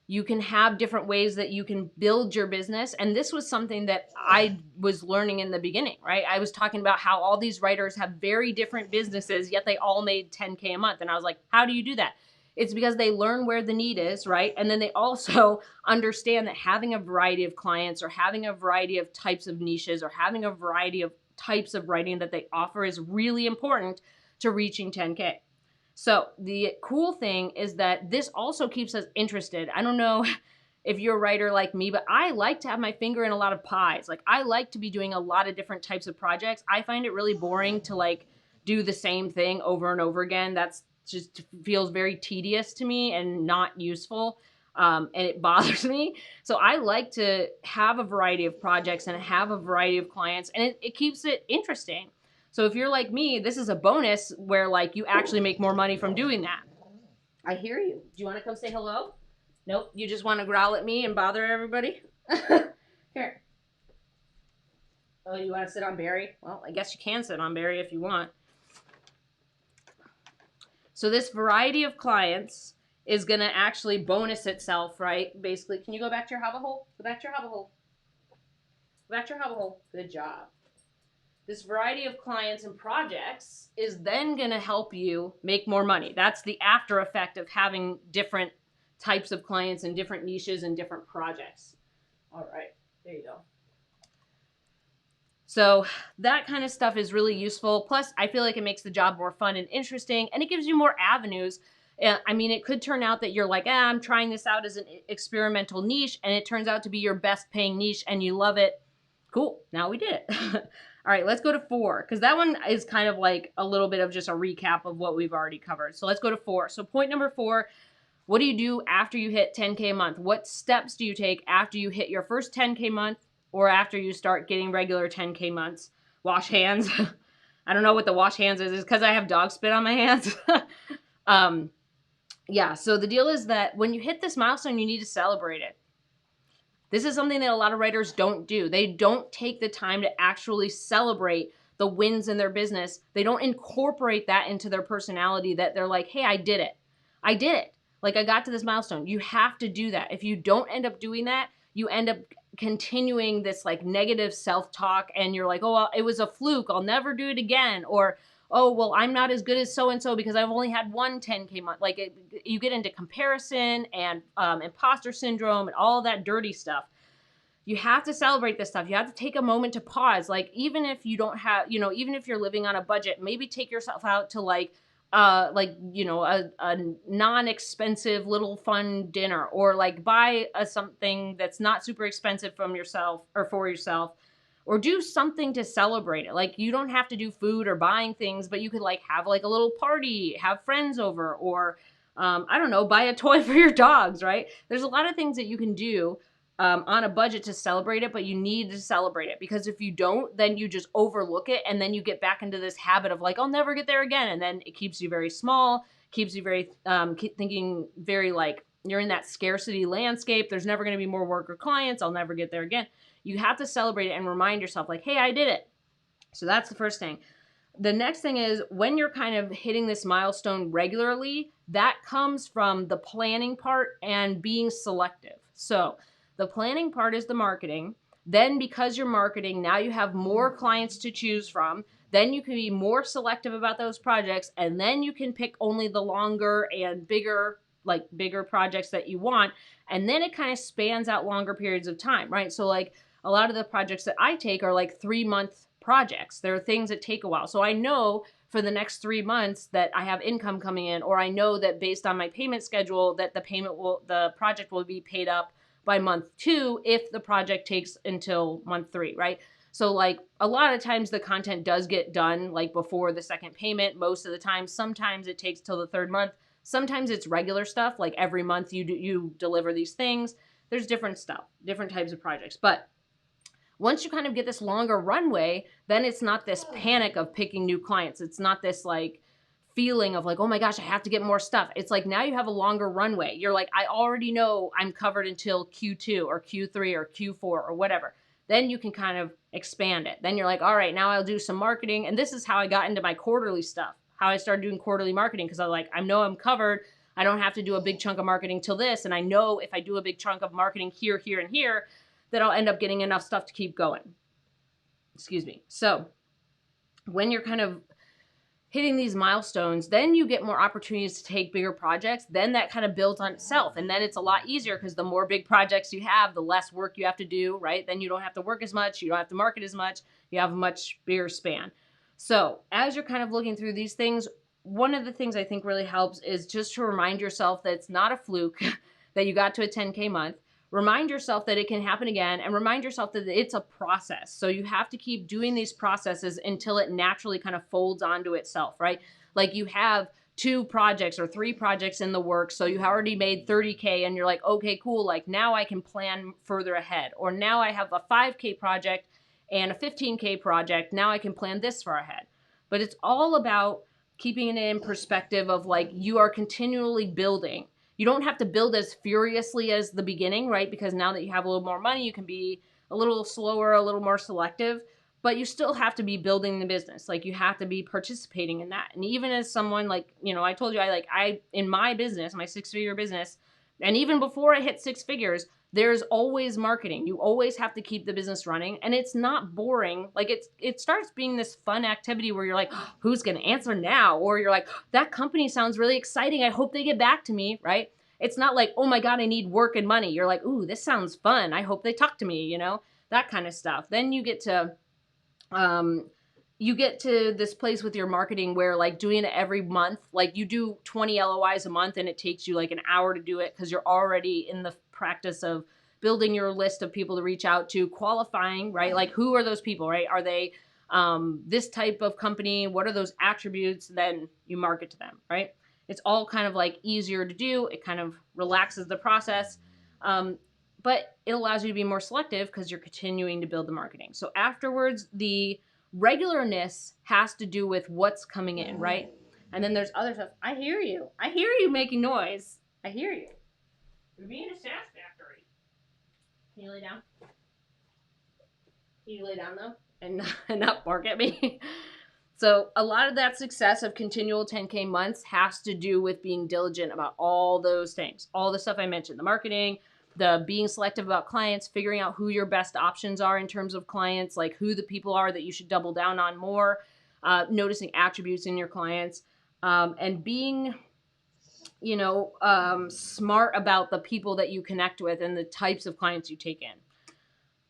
you can have different ways that you can build your business. And this was something that I was learning in the beginning, right? I was talking about how all these writers have very different businesses, yet they all made 10K a month. And I was like, how do you do that? It's because they learn where the need is, right? And then they also understand that having a variety of clients or having a variety of types of niches or having a variety of types of writing that they offer is really important to reaching 10K. So the cool thing is that this also keeps us interested. I don't know if you're a writer like me, but I like to have my finger in a lot of pies. Like I like to be doing a lot of different types of projects. I find it really boring to like do the same thing over and over again. That's just feels very tedious to me and not useful. And it bothers me. So I like to have a variety of projects and have a variety of clients, and it keeps it interesting. So if you're like me, this is a bonus where like you actually make more money from doing that. I hear you. Do you want to come say hello? Nope. You just want to growl at me and bother everybody? Here. Oh, you want to sit on Barry? Well, I guess you can sit on Barry if you want. So this variety of clients is going to actually bonus itself, right? Basically, can you go back to your hover hole? Go back to your hover hole. Go back to your hover hole. Good job. This variety of clients and projects is then going to help you make more money. That's the after effect of having different types of clients and different niches and different projects. All right, there you go. So that kind of stuff is really useful. Plus, I feel like it makes the job more fun and interesting, and it gives you more avenues. I mean, it could turn out that you're like, I'm trying this out as an experimental niche, and it turns out to be your best paying niche, and you love it. Cool, now we did it. All right, let's go to 4, because that one is kind of like a little bit of just a recap of what we've already covered. So let's go to 4. So point number 4, what do you do after you hit 10K a month? What steps do you take after you hit your first 10K month or after you start getting regular 10K months? Wash hands. I don't know what the wash hands is. It's because I have dog spit on my hands. Yeah, so the deal is that when you hit this milestone, you need to celebrate it. This is something that a lot of writers don't do. They don't take the time to actually celebrate the wins in their business. They don't incorporate that into their personality, that they're like, hey, I did it. I did it. Like I got to this milestone. You have to do that. If you don't end up doing that, you end up continuing this like negative self-talk, and you're like, oh, well, it was a fluke. I'll never do it again. Or, oh, well, I'm not as good as so-and-so because I've only had one 10K month. Like you get into comparison and imposter syndrome and all that dirty stuff. You have to celebrate this stuff. You have to take a moment to pause. Like even if you don't have, even if you're living on a budget, maybe take yourself out to a non-expensive little fun dinner, or like buy something that's not super expensive from yourself or for yourself, or do something to celebrate it. Like you don't have to do food or buying things, but you could like have like a little party, have friends over, or I don't know, buy a toy for your dogs, right? There's a lot of things that you can do on a budget to celebrate it, but you need to celebrate it, because if you don't, then you just overlook it, and then you get back into this habit of like, I'll never get there again, and then it keeps you very small, keeps you very keep thinking very like you're in that scarcity landscape. There's never going to be more work or clients. I'll never get there again. You have to celebrate it and remind yourself like, hey, I did it. So that's the first thing. The next thing is when you're kind of hitting this milestone regularly, that comes from the planning part and being selective. So the planning part is the marketing. Then because you're marketing, now you have more clients to choose from. Then you can be more selective about those projects. And then you can pick only the longer and bigger projects that you want. And then it kind of spans out longer periods of time, right? So like a lot of the projects that I take are like 3-month projects. There are things that take a while. So I know for the next 3 months that I have income coming in, or I know that based on my payment schedule that the project will be paid up by month 2 if the project takes until month 3, right? So like a lot of times the content does get done like before the second payment most of the time. Sometimes it takes till the 3rd month. Sometimes it's regular stuff, like every month you deliver these things. There's different stuff, different types of projects. But once you kind of get this longer runway, then it's not this panic of picking new clients. It's not this like feeling of like, oh my gosh, I have to get more stuff. It's like now you have a longer runway. You're like, I already know I'm covered until Q2 or Q3 or Q4 or whatever. Then you can kind of expand it. Then you're like, all right, now I'll do some marketing. And this is how I got into my quarterly stuff, how I started doing quarterly marketing, because I know I'm covered. I don't have to do a big chunk of marketing till this. And I know if I do a big chunk of marketing here, here, and here, that I'll end up getting enough stuff to keep going. Excuse me. So when you're kind of hitting these milestones, then you get more opportunities to take bigger projects. Then that kind of builds on itself. And then it's a lot easier because the more big projects you have, the less work you have to do, right? Then you don't have to work as much. You don't have to market as much. You have a much bigger span. So as you're kind of looking through these things, one of the things I think really helps is just to remind yourself that it's not a fluke that you got to a 10K month. Remind yourself that it can happen again, and remind yourself that it's a process. So you have to keep doing these processes until it naturally kind of folds onto itself, right? Like you have 2 projects or 3 projects in the works. So you already made 30K and you're like, okay, cool. Like now I can plan further ahead. Or now I have a 5K project and a 15K project. Now I can plan this far ahead. But it's all about keeping it in perspective of like you are continually building. You don't have to build as furiously as the beginning, right? Because now that you have a little more money, you can be a little slower, a little more selective, but you still have to be building the business. Like you have to be participating in that. And even as someone like, I told you, in my business, my 6-figure business, and even before I hit 6 figures, there's always marketing. You always have to keep the business running, and it's not boring. Like it starts being this fun activity where you're like, who's going to answer now? Or you're like, that company sounds really exciting. I hope they get back to me, right? It's not like, oh my God, I need work and money. You're like, ooh, this sounds fun. I hope they talk to me, that kind of stuff. Then you get to this place with your marketing where like doing it every month, like you do 20 LOIs a month and it takes you like an hour to do it because you're already in the practice of building your list of people to reach out to, qualifying, right? Like who are those people, right? Are they this type of company? What are those attributes? Then you market to them, right? It's all kind of like easier to do. It kind of relaxes the process. But it allows you to be more selective because you're continuing to build the marketing. So afterwards, the regularness has to do with what's coming in, right? And then there's other stuff. I hear you. I hear you making noise. I hear you. You're being a sass factory. Can you lay down? Can you lay down though? And not bark at me? So a lot of that success of continual 10K months has to do with being diligent about all those things. All the stuff I mentioned, the marketing, the being selective about clients, figuring out who your best options are in terms of clients, like who the people are that you should double down on more, noticing attributes in your clients, and being, smart about the people that you connect with and the types of clients you take in.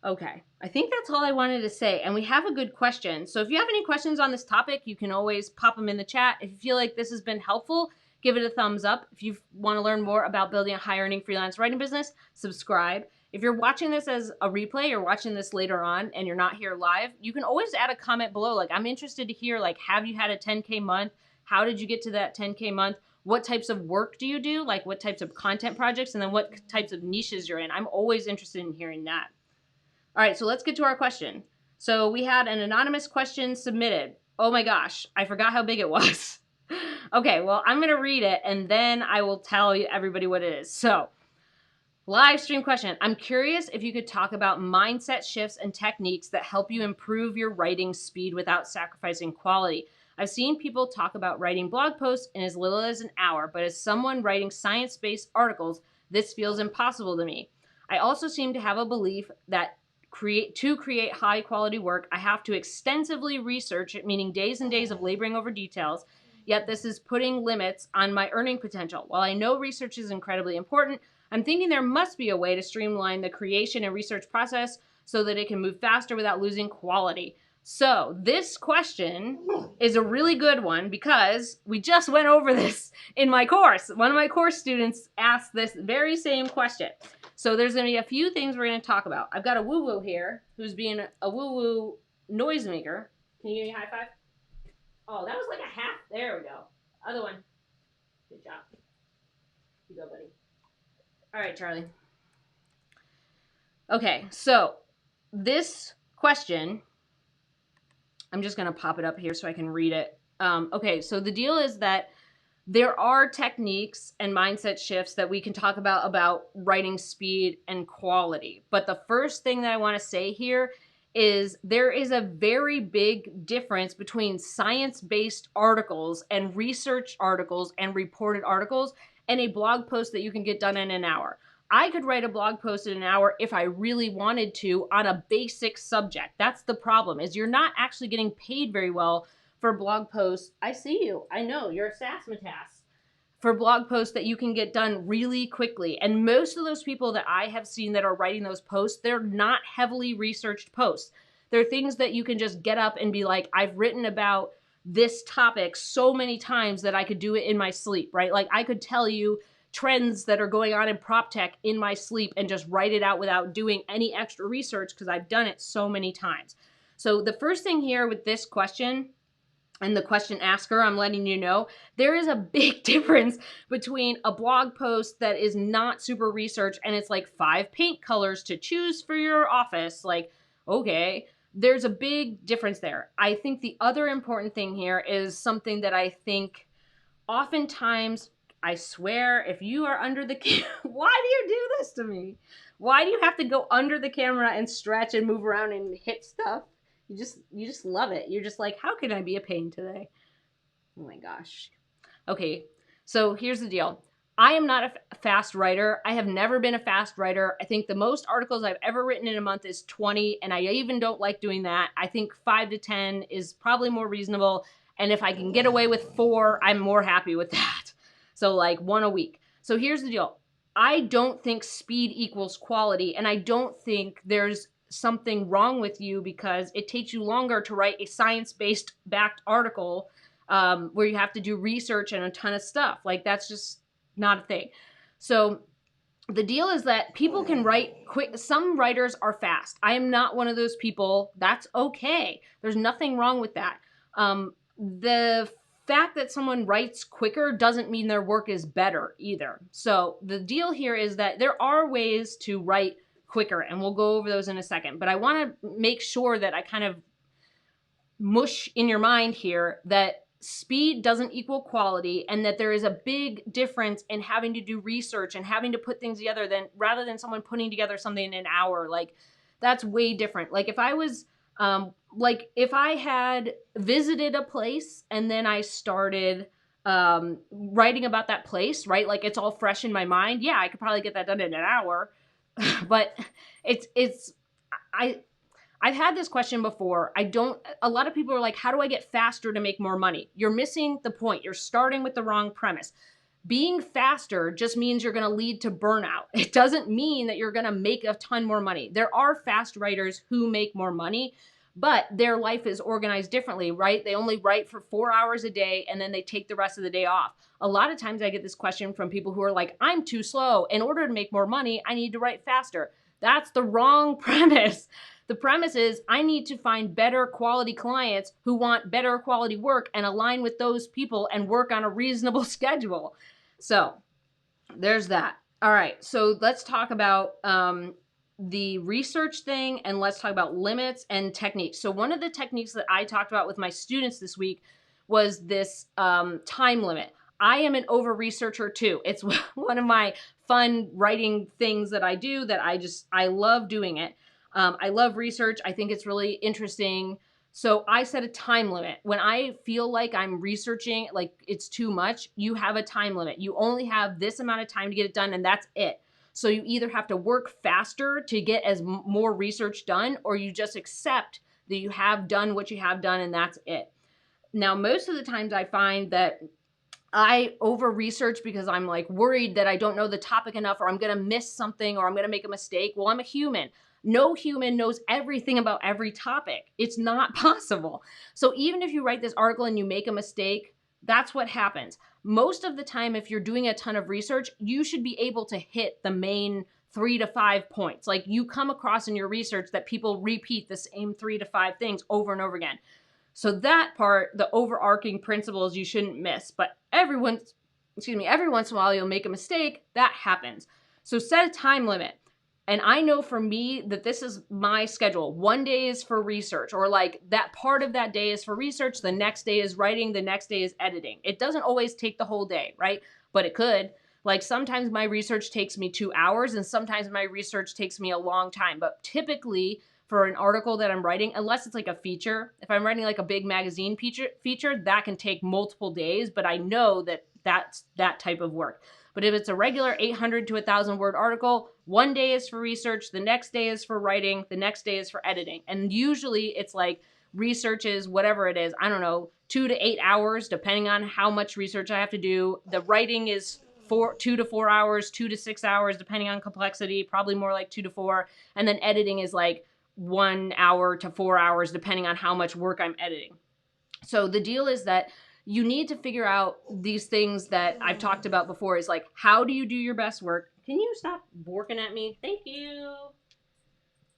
Okay, I think that's all I wanted to say. And we have a good question. So if you have any questions on this topic, you can always pop them in the chat. If you feel like this has been helpful, give it a thumbs up. If you want to learn more about building a high earning freelance writing business, subscribe. If you're watching this as a replay or watching this later on and you're not here live, you can always add a comment below. Like, I'm interested to hear, like, have you had a 10K month? How did you get to that 10K month? What types of work do you do? Like, what types of content projects? And then what types of niches you're in? I'm always interested in hearing that. All right, so let's get to our question. So we had an anonymous question submitted. Oh my gosh, I forgot how big it was. Okay, well, I'm going to read it and then I will tell you everybody what it is. So, live stream question. I'm curious if you could talk about mindset shifts and techniques that help you improve your writing speed without sacrificing quality. I've seen people talk about writing blog posts in as little as an hour, but as someone writing science-based articles, this feels impossible to me. I also seem to have a belief that to create high quality work, I have to extensively research it, meaning days and days of laboring over details. Yet this is putting limits on my earning potential. While I know research is incredibly important, I'm thinking there must be a way to streamline the creation and research process so that it can move faster without losing quality. So this question is a really good one because we just went over this in my course. One of my course students asked this very same question. So there's going to be a few things we're going to talk about. I've got a woo-woo here who's being a woo-woo noisemaker. Can you give me a high five? Oh, that was like a half. There we go. Other one. Good job. You go, buddy. All right, Charlie. Okay, so this question, I'm just going to pop it up here so I can read it. Okay, so the deal is that there are techniques and mindset shifts that we can talk about writing speed and quality. But the first thing that I want to say here is there is a very big difference between science-based articles and research articles and reported articles and a blog post that you can get done in an hour. I could write a blog post in an hour if I really wanted to on a basic subject. That's the problem, is you're not actually getting paid very well for blog posts. I see you. I know. You're a sassmatas. For blog posts that you can get done really quickly. And most of those people that I have seen that are writing those posts, they're not heavily researched posts. They're things that you can just get up and be like, I've written about this topic so many times that I could do it in my sleep, right? Like I could tell you trends that are going on in prop tech in my sleep and just write it out without doing any extra research because I've done it so many times. So the first thing here with this question and the question asker, I'm letting you know, there is a big difference between a blog post that is not super researched and it's like 5 paint colors to choose for your office. Like, okay, there's a big difference there. I think the other important thing here is something that I think oftentimes, I swear, if you are under the camera, why do you do this to me? Why do you have to go under the camera and stretch and move around and hit stuff? You just love it. You're just like, how can I be a pain today? Oh my gosh. Okay, so here's the deal. I am not a fast writer. I have never been a fast writer. I think the most articles I've ever written in a month is 20, and I even don't like doing that. I think 5 to 10 is probably more reasonable, and if I can get away with 4, I'm more happy with that. So like 1 a week. So here's the deal. I don't think speed equals quality, and I don't think there's something wrong with you because it takes you longer to write a science-based backed article where you have to do research and a ton of stuff. Like that's just not a thing. So the deal is that people can write quick. Some writers are fast. I am not one of those people. That's okay. There's nothing wrong with that. The fact that someone writes quicker doesn't mean their work is better either. So the deal here is that there are ways to write quicker, and we'll go over those in a second. But I want to make sure that I kind of mush in your mind here that speed doesn't equal quality, and that there is a big difference in having to do research and having to put things together rather than someone putting together something in an hour. Like that's way different. Like if I was if I had visited a place and then I started writing about that place, right? Like it's all fresh in my mind. Yeah, I could probably get that done in an hour. But I've had this question before. A lot of people are like, how do I get faster to make more money? You're missing the point. You're starting with the wrong premise. Being faster just means you're going to lead to burnout. It doesn't mean that you're going to make a ton more money. There are fast writers who make more money, but their life is organized differently, right? They only write for 4 hours a day and then they take the rest of the day off. A lot of times I get this question from people who are like, I'm too slow. In order to make more money, I need to write faster. That's the wrong premise. The premise is I need to find better quality clients who want better quality work and align with those people and work on a reasonable schedule. So there's that. All right, so let's talk about the research thing, and let's talk about limits and techniques. So one of the techniques that I talked about with my students this week was this time limit. I am an over researcher too. It's one of my fun writing things that I do that I love doing it. I love research. I think it's really interesting. So I set a time limit. When I feel like I'm researching, like it's too much, you have a time limit. You only have this amount of time to get it done, and that's it. So you either have to work faster to get more research done, or you just accept that you have done what you have done and that's it. Now, most of the times I find that I over research because I'm like worried that I don't know the topic enough, or I'm going to miss something, or I'm going to make a mistake. Well, I'm a human. No human knows everything about every topic. It's not possible. So even if you write this article and you make a mistake, that's what happens. Most of the time, if you're doing a ton of research, you should be able to hit the main 3 to 5 points. Like you come across in your research that people repeat the same 3 to 5 things over and over again. So that part, the overarching principles, you shouldn't miss. But every once in a while you'll make a mistake. That happens. So set a time limit. And I know for me that this is my schedule. One day is for research, or like that part of that day is for research. The next day is writing. The next day is editing. It doesn't always take the whole day, right? But it could. Like sometimes my research takes me 2 hours and sometimes my research takes me a long time. But typically for an article that I'm writing, unless it's like a feature, if I'm writing like a big magazine feature, that can take multiple days, but I know that that's that type of work. But if it's a regular 800 to 1,000 word article, one day is for research, the next day is for writing, the next day is for editing. And usually it's like research is whatever it is, I don't know, 2 to 8 hours, depending on how much research I have to do. The writing is 2 to 4 hours, 2 to 6 hours, depending on complexity, probably more like 2 to 4. And then editing is like 1 hour to 4 hours, depending on how much work I'm editing. So the deal is that you need to figure out these things that I've talked about before, is like, how do you do your best work? Can you stop borking at me? Thank you.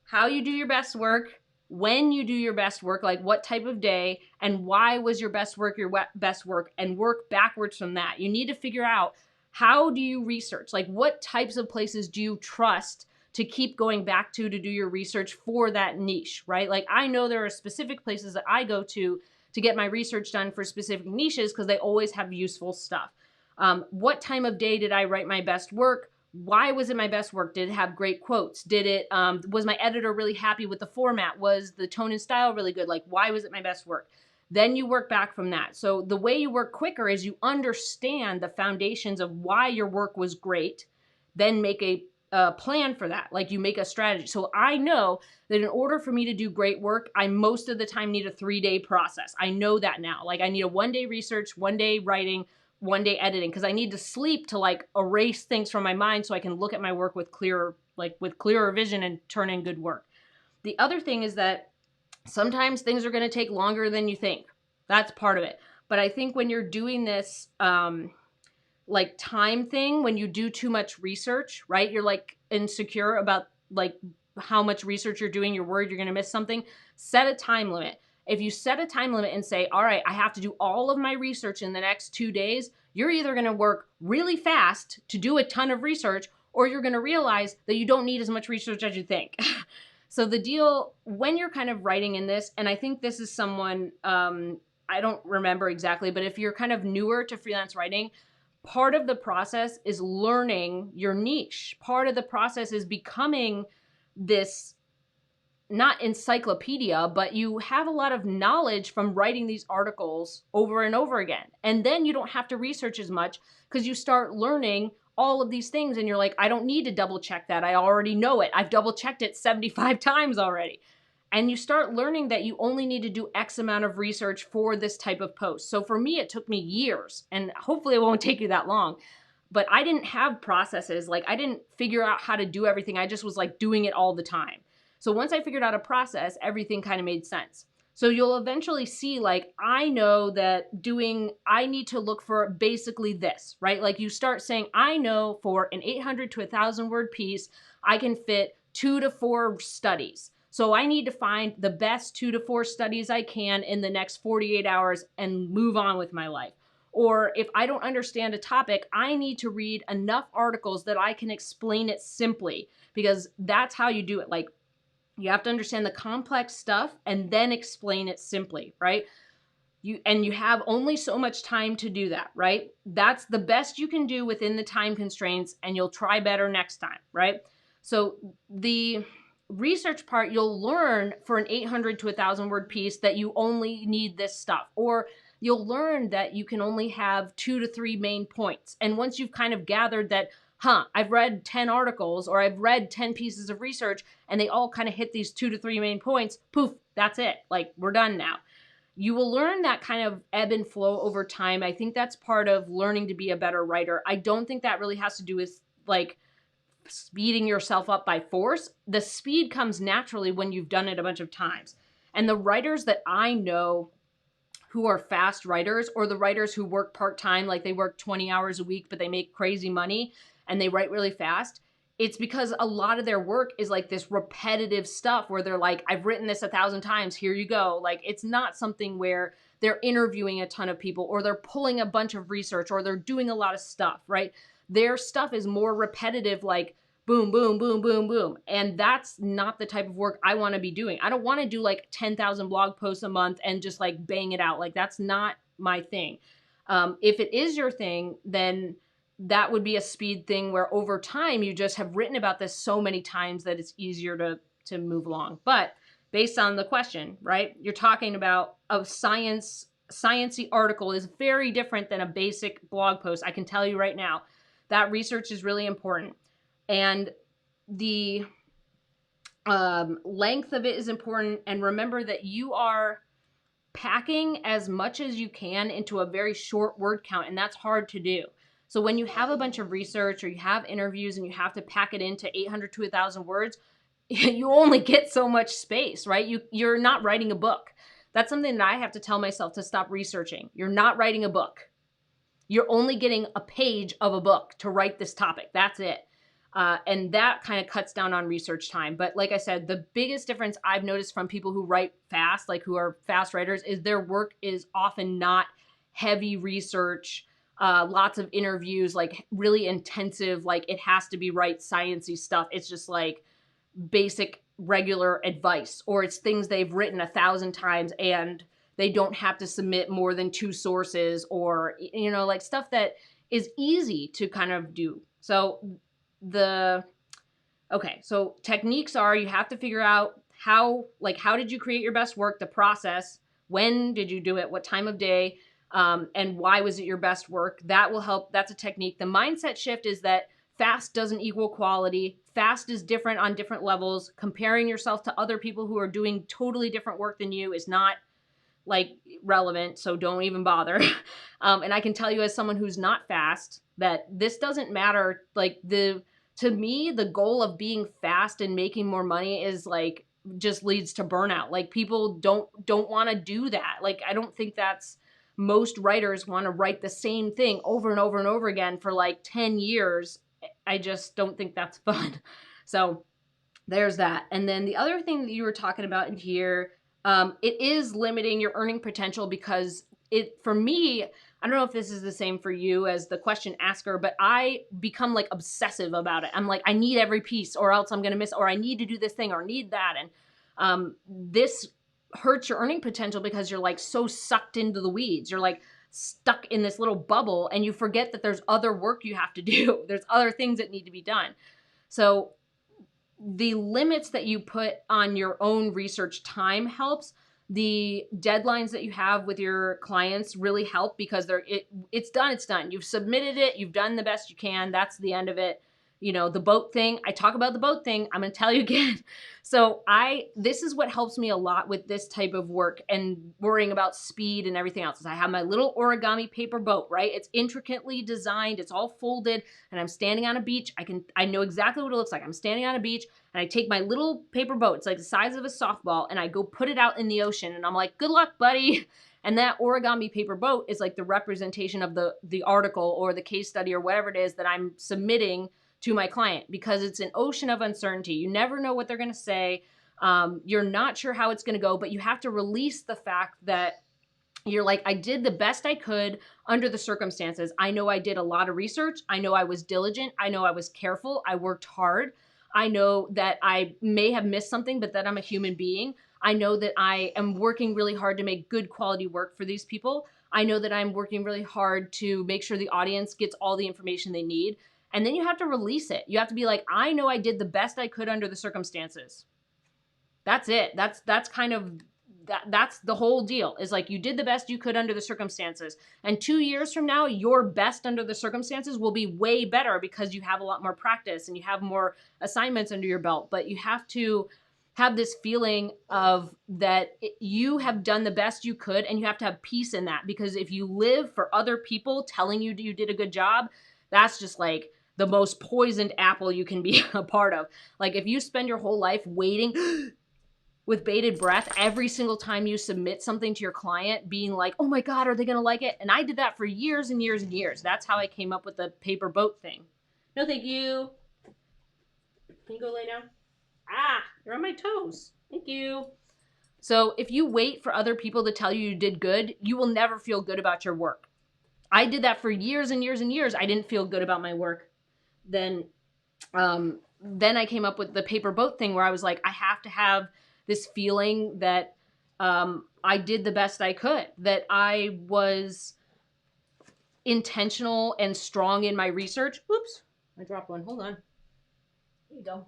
How you do your best work, when you do your best work, like what type of day, and why was your best work your best work, and work backwards from that. You need to figure out, how do you research? Like what types of places do you trust to keep going back to do your research for that niche, right? Like I know there are specific places that I go to get my research done for specific niches because they always have useful stuff. What time of day did I write my best work? Why was it my best work? Did it have great quotes? Did it, was my editor really happy with the format? Was the tone and style really good? Like, why was it my best work? Then you work back from that. So the way you work quicker is you understand the foundations of why your work was great, then make a plan for that. Like you make a strategy. So I know that in order for me to do great work, I most of the time need a 3-day process. I know that now. Like I need a 1 day research, 1 day writing, 1 day editing, because I need to sleep to like erase things from my mind so I can look at my work with clearer vision and turn in good work. The other thing is that sometimes things are going to take longer than you think. That's part of it. But I think when you're doing this, like time thing, when you do too much research, right? You're like insecure about like how much research you're doing. You're worried you're going to miss something. Set a time limit. If you set a time limit and say, all right, I have to do all of my research in the next 2 days, you're either going to work really fast to do a ton of research, or you're going to realize that you don't need as much research as you think. So the deal when you're kind of writing in this, and I think this is someone, I don't remember exactly, but if you're kind of newer to freelance writing, part of the process is learning your niche. Part of the process is becoming this, not encyclopedia, but you have a lot of knowledge from writing these articles over and over again. And then you don't have to research as much because you start learning all of these things and you're like, I don't need to double check that. I already know it. I've double checked it 75 times already. And you start learning that you only need to do X amount of research for this type of post. So for me, it took me years, and hopefully it won't take you that long. But I didn't have processes. Like I didn't figure out how to do everything. I just was like doing it all the time. So once I figured out a process, everything kind of made sense. So you'll eventually see, like, I know that I need to look for basically this, right? Like you start saying, I know for an 800 to 1,000 word piece, I can fit 2 to 4 studies. So I need to find the best 2 to 4 studies I can in the next 48 hours and move on with my life. Or if I don't understand a topic, I need to read enough articles that I can explain it simply, because that's how you do it. Like you have to understand the complex stuff and then explain it simply, right? you have only so much time to do that, right? That's the best you can do within the time constraints, and you'll try better next time, right? So the research part, you'll learn for an 800 to 1,000 word piece that you only need this stuff, or you'll learn that you can only have 2 to 3 main points. And once you've kind of gathered that, I've read 10 articles or I've read 10 pieces of research and they all kind of hit these 2 to 3 main points, poof, that's it. Like, we're done now. You will learn that kind of ebb and flow over time. I think that's part of learning to be a better writer. I don't think that really has to do with like speeding yourself up by force. The speed comes naturally when you've done it a bunch of times. And the writers that I know who are fast writers, or the writers who work part-time, like they work 20 hours a week, but they make crazy money and they write really fast, it's because a lot of their work is like this repetitive stuff where they're like, I've written this 1,000 times, here you go. Like, it's not something where they're interviewing a ton of people or they're pulling a bunch of research or they're doing a lot of stuff, right? Their stuff is more repetitive, like boom, boom, boom, boom, boom. And that's not the type of work I want to be doing. I don't want to do like 10,000 blog posts a month and just like bang it out. Like, that's not my thing. If it is your thing, then that would be a speed thing where over time you just have written about this so many times that it's easier to move along. But based on the question, right? You're talking about a sciencey article is very different than a basic blog post. I can tell you right now, that research is really important. And the length of it is important. And remember that you are packing as much as you can into a very short word count, and that's hard to do. So when you have a bunch of research or you have interviews and you have to pack it into 800 to 1,000 words, you only get so much space, right? You're not writing a book. That's something that I have to tell myself to stop researching. You're not writing a book. You're only getting a page of a book to write this topic. That's it. And that kind of cuts down on research time. But like I said, the biggest difference I've noticed from people who write fast, like who are fast writers, is their work is often not heavy research, lots of interviews, like really intensive, like it has to be right sciencey stuff. It's just like basic regular advice, or it's things they've written 1,000 times and they don't have to submit more than 2 sources, or, you know, like stuff that is easy to kind of do. So so techniques are, you have to figure out how did you create your best work, the process, when did you do it, what time of day, and why was it your best work. That will help. That's a technique. The mindset shift is that fast doesn't equal quality. Fast is different on different levels. Comparing yourself to other people who are doing totally different work than you is not like relevant, so don't even bother. And I can tell you as someone who's not fast that this doesn't matter. Like, to me, the goal of being fast and making more money is like just leads to burnout. Like, people don't want to do that. Like, I don't think that's, most writers want to write the same thing over and over and over again for like 10 years. I just don't think that's fun. So there's that. And then the other thing that you were talking about in here, it is limiting your earning potential, because for me, I don't know if this is the same for you as the question asker, but I become like obsessive about it. I'm like, I need every piece or else I'm going to miss, or I need to do this thing or need that. And this hurts your earning potential because you're like so sucked into the weeds. You're like stuck in this little bubble and you forget that there's other work you have to do. There's other things that need to be done. So the limits that you put on your own research time helps. The deadlines that you have with your clients really help, because it's done. You've submitted it. You've done the best you can. That's the end of it. You know, the boat thing, I talk about the boat thing. I'm going to tell you again. So this is what helps me a lot with this type of work and worrying about speed and everything else, is I have my little origami paper boat, right? It's intricately designed. It's all folded, and I'm standing on a beach. I know exactly what it looks like. I'm standing on a beach and I take my little paper boat. It's like the size of a softball, and I go put it out in the ocean, and I'm like, good luck, buddy. And that origami paper boat is like the representation of the article or the case study or whatever it is that I'm submitting to my client, because it's an ocean of uncertainty. You never know what they're going to say. You're not sure how it's going to go, but you have to release the fact that you're like, I did the best I could under the circumstances. I know I did a lot of research. I know I was diligent. I know I was careful. I worked hard. I know that I may have missed something, but that I'm a human being. I know that I am working really hard to make good quality work for these people. I know that I'm working really hard to make sure the audience gets all the information they need. And then you have to release it. You have to be like, I know I did the best I could under the circumstances. That's it. That's kind of that's the whole deal. Is like you did the best you could under the circumstances. And 2 years from now, your best under the circumstances will be way better because you have a lot more practice and you have more assignments under your belt. But you have to have this feeling of that you have done the best you could, and you have to have peace in that, because if you live for other people telling you you did a good job, that's just like the most poisoned apple you can be a part of. Like if you spend your whole life waiting with bated breath every single time you submit something to your client, being like, oh my God, are they going to like it? And I did that for years and years and years. That's how I came up with the paper boat thing. No, thank you. Can you go lay down? Ah, you're on my toes. Thank you. So if you wait for other people to tell you you did good, you will never feel good about your work. I did that for years and years and years. I didn't feel good about my work. Then I came up with the paper boat thing, where I was like, I have to have this feeling that I did the best I could, that I was intentional and strong in my research. Oops, I dropped one. Hold on. There you go.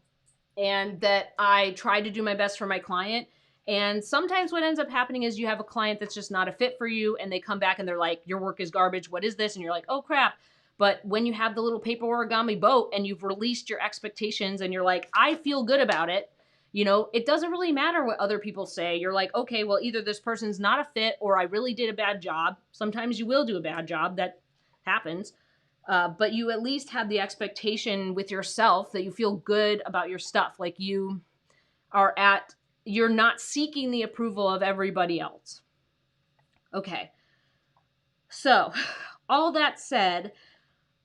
And that I tried to do my best for my client. And sometimes what ends up happening is you have a client that's just not a fit for you, and they come back and they're like, your work is garbage. What is this? And you're like, oh crap. But when you have the little paper origami boat and you've released your expectations and you're like, I feel good about it, you know, it doesn't really matter what other people say. You're like, okay, well, either this person's not a fit or I really did a bad job. Sometimes you will do a bad job. That happens. But you at least have the expectation with yourself that you feel good about your stuff. Like you're not seeking the approval of everybody else. Okay. So all that said,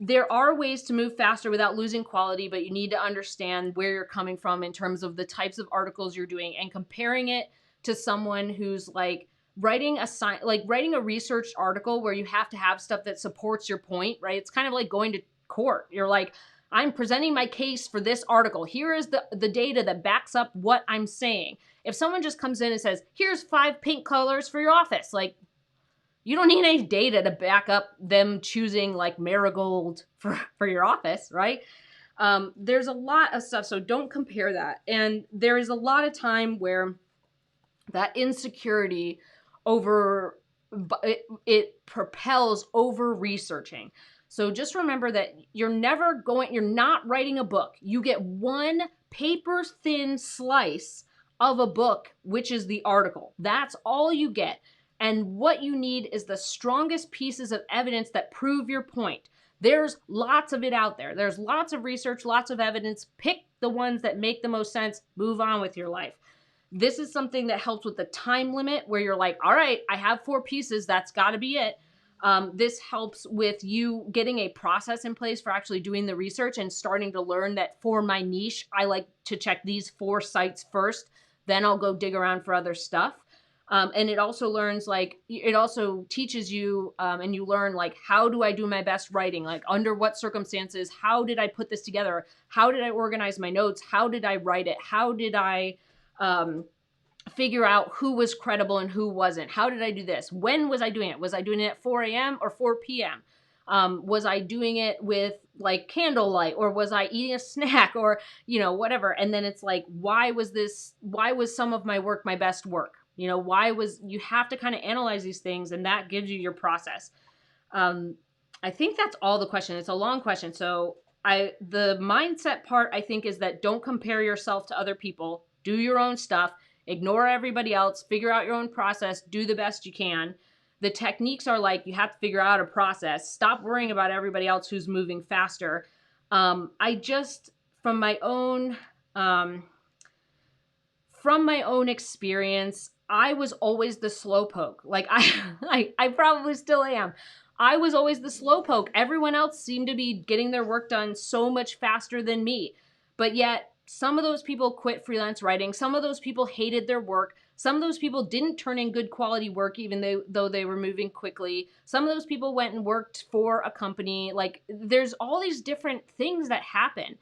there are ways to move faster without losing quality, but you need to understand where you're coming from in terms of the types of articles you're doing, and comparing it to someone who's like writing a research article where you have to have stuff that supports your point, right? It's kind of like going to court. You're like, I'm presenting my case for this article. Here is the data that backs up what I'm saying. If someone just comes in and says, here's 5 pink colors for your office, like, you don't need any data to back up them choosing like marigold for your office, right? There's a lot of stuff, so don't compare that. And there is a lot of time where that insecurity it propels over researching. So just remember that you're not writing a book. You get one paper thin slice of a book, which is the article. That's all you get. And what you need is the strongest pieces of evidence that prove your point. There's lots of it out there. There's lots of research, lots of evidence. Pick the ones that make the most sense. Move on with your life. This is something that helps with the time limit, where you're like, all right, I have 4 pieces. That's got to be it. This helps with you getting a process in place for actually doing the research and starting to learn that for my niche, I like to check these 4 sites first. Then I'll go dig around for other stuff. And it also teaches you, and you learn like, how do I do my best writing? Like under what circumstances, how did I put this together? How did I organize my notes? How did I write it? How did I, figure out who was credible and who wasn't? How did I do this? When was I doing it? Was I doing it at 4 a.m. or 4 p.m.? Was I doing it with like candlelight, or was I eating a snack, or, you know, whatever? And then it's like, why was some of my work my best work? You know, you have to kind of analyze these things, and that gives you your process. I think that's all the question. It's a long question. So the mindset part, I think, is that don't compare yourself to other people. Do your own stuff. Ignore everybody else. Figure out your own process. Do the best you can. The techniques are like, you have to figure out a process. Stop worrying about everybody else who's moving faster. From my own experience, I was always the slowpoke. Like I probably still am. I was always the slowpoke. Everyone else seemed to be getting their work done so much faster than me. But yet, some of those people quit freelance writing. Some of those people hated their work. Some of those people didn't turn in good quality work, even though they were moving quickly. Some of those people went and worked for a company. Like, there's all these different things that happen.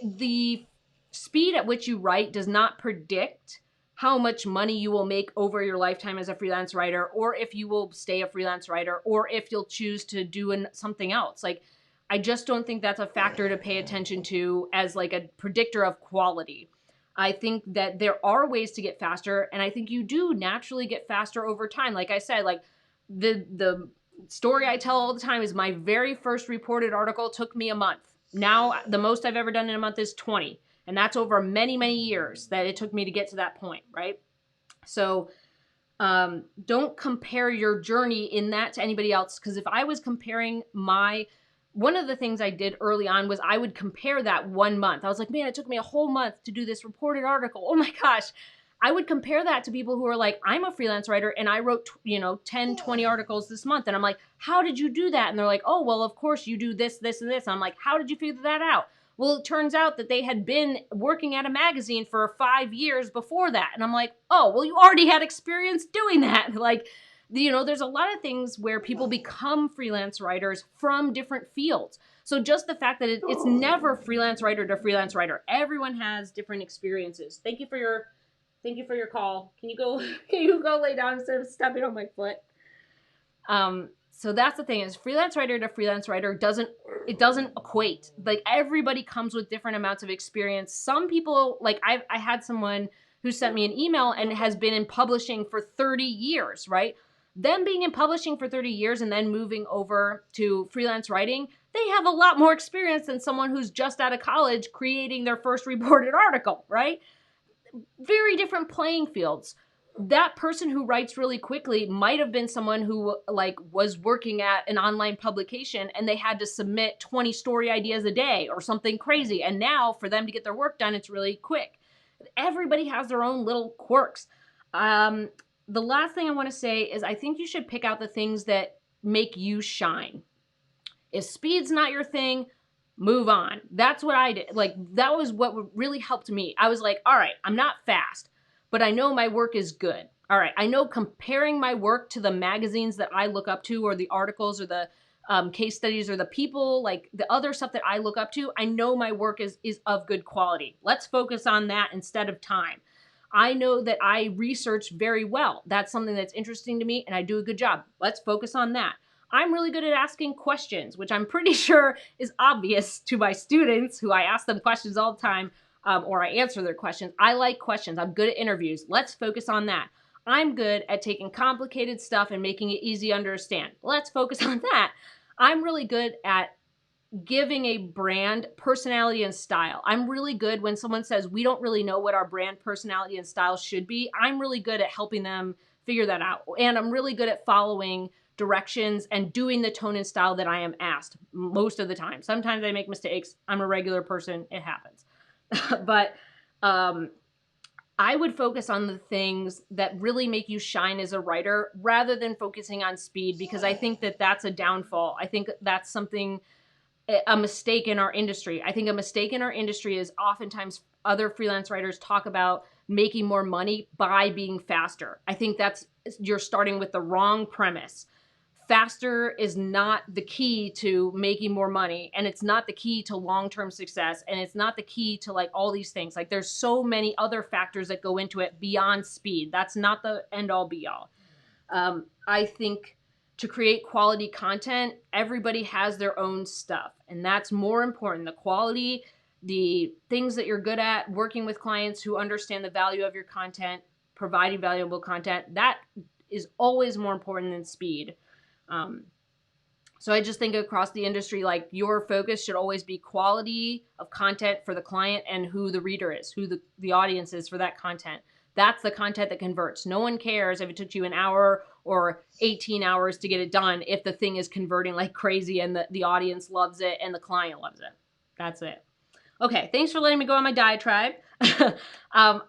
The speed at which you write does not predict how much money you will make over your lifetime as a freelance writer, or if you will stay a freelance writer, or if you'll choose to do something else. Like, I just don't think that's a factor to pay attention to as like a predictor of quality. I think that there are ways to get faster, and I think you do naturally get faster over time. Like I said, like the story I tell all the time is my very first reported article took me a month. Now, the most I've ever done in a month is 20. And that's over many, many years that it took me to get to that point, right? So don't compare your journey in that to anybody else. Because if I was comparing one of the things I did early on was I would compare that 1 month. I was like, man, it took me a whole month to do this reported article. Oh my gosh. I would compare that to people who are like, I'm a freelance writer and I wrote, 10, 20 articles this month. And I'm like, how did you do that? And they're like, oh, well, of course you do this, this, and this. And I'm like, how did you figure that out? Well, it turns out that they had been working at a magazine for 5 years before that. And I'm like, oh, well, you already had experience doing that. Like, there's a lot of things where people become freelance writers from different fields. So just the fact that it's never freelance writer to freelance writer. Everyone has different experiences. Thank you for your call. Can you go lay down instead of stepping on my foot? So that's the thing is freelance writer to freelance writer doesn't equate. Like, everybody comes with different amounts of experience. Some people, like I had someone who sent me an email and has been in publishing for 30 years, right? Them being in publishing for 30 years and then moving over to freelance writing, they have a lot more experience than someone who's just out of college creating their first reported article, right? Very different playing fields. That person who writes really quickly might have been someone who was working at an online publication and they had to submit 20 story ideas a day or something crazy. And now for them to get their work done, it's really quick. Everybody has their own little quirks. The last thing I want to say is I think you should pick out the things that make you shine. If speed's not your thing, move on. That's what I did. Like, that was what really helped me. I was like, all right, I'm not fast, but I know my work is good. All right, I know comparing my work to the magazines that I look up to or the articles or the case studies or the people, like the other stuff that I look up to, I know my work is of good quality. Let's focus on that instead of time. I know that I research very well. That's something that's interesting to me and I do a good job. Let's focus on that. I'm really good at asking questions, which I'm pretty sure is obvious to my students who I ask them questions all the time. Or I answer their questions. I like questions. I'm good at interviews. Let's focus on that. I'm good at taking complicated stuff and making it easy to understand. Let's focus on that. I'm really good at giving a brand personality and style. I'm really good when someone says, we don't really know what our brand personality and style should be. I'm really good at helping them figure that out. And I'm really good at following directions and doing the tone and style that I am asked most of the time. Sometimes I make mistakes. I'm a regular person. It happens. But I would focus on the things that really make you shine as a writer rather than focusing on speed, because I think that that's a downfall. I think that's a mistake in our industry. I think a mistake in our industry is oftentimes other freelance writers talk about making more money by being faster. I think you're starting with the wrong premise. Faster is not the key to making more money, and it's not the key to long-term success, and it's not the key to like all these things. Like, there's so many other factors that go into it beyond speed. That's not the end-all be-all. I think to create quality content, everybody has their own stuff, and that's more important. The quality, the things that you're good at, working with clients who understand the value of your content, providing valuable content, that is always more important than speed. So I just think across the industry, like, your focus should always be quality of content for the client and who the reader is, who the audience is for that content. That's the content that converts. No one cares if it took you an hour or 18 hours to get it done if the thing is converting like crazy and the audience loves it and the client loves it. That's it. Okay, thanks for letting me go on my diatribe. That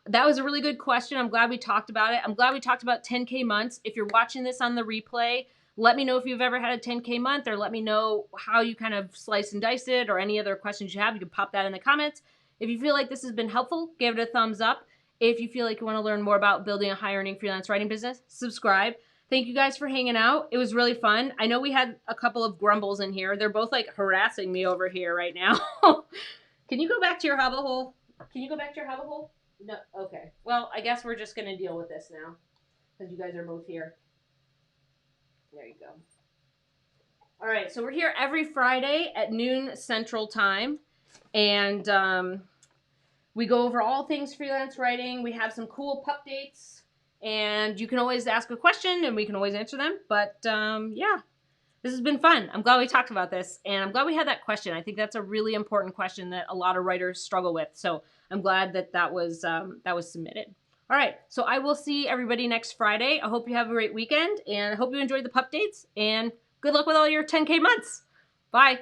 was a really good question. I'm glad we talked about it. I'm glad we talked about 10K months. If you're watching this on the replay, let me know if you've ever had a 10K month, or let me know how you kind of slice and dice it, or any other questions you have. You can pop that in the comments. If you feel like this has been helpful, give it a thumbs up. If you feel like you want to learn more about building a high earning freelance writing business, subscribe. Thank you guys for hanging out. It was really fun. I know we had a couple of grumbles in here. They're both like harassing me over here right now. Can you go back to your hovel hole? Can you go back to your hobble hole? No. Okay. Well, I guess we're just gonna deal with this now because you guys are both here. There you go. All right. So we're here every Friday at noon Central Time, and we go over all things freelance writing. We have some cool pup dates, and you can always ask a question, and we can always answer them. But yeah. This has been fun. I'm glad we talked about this, and I'm glad we had that question. I think that's a really important question that a lot of writers struggle with. So I'm glad that that was submitted. All right, so I will see everybody next Friday. I hope you have a great weekend, and I hope you enjoyed the pup dates, and good luck with all your 10K months. Bye.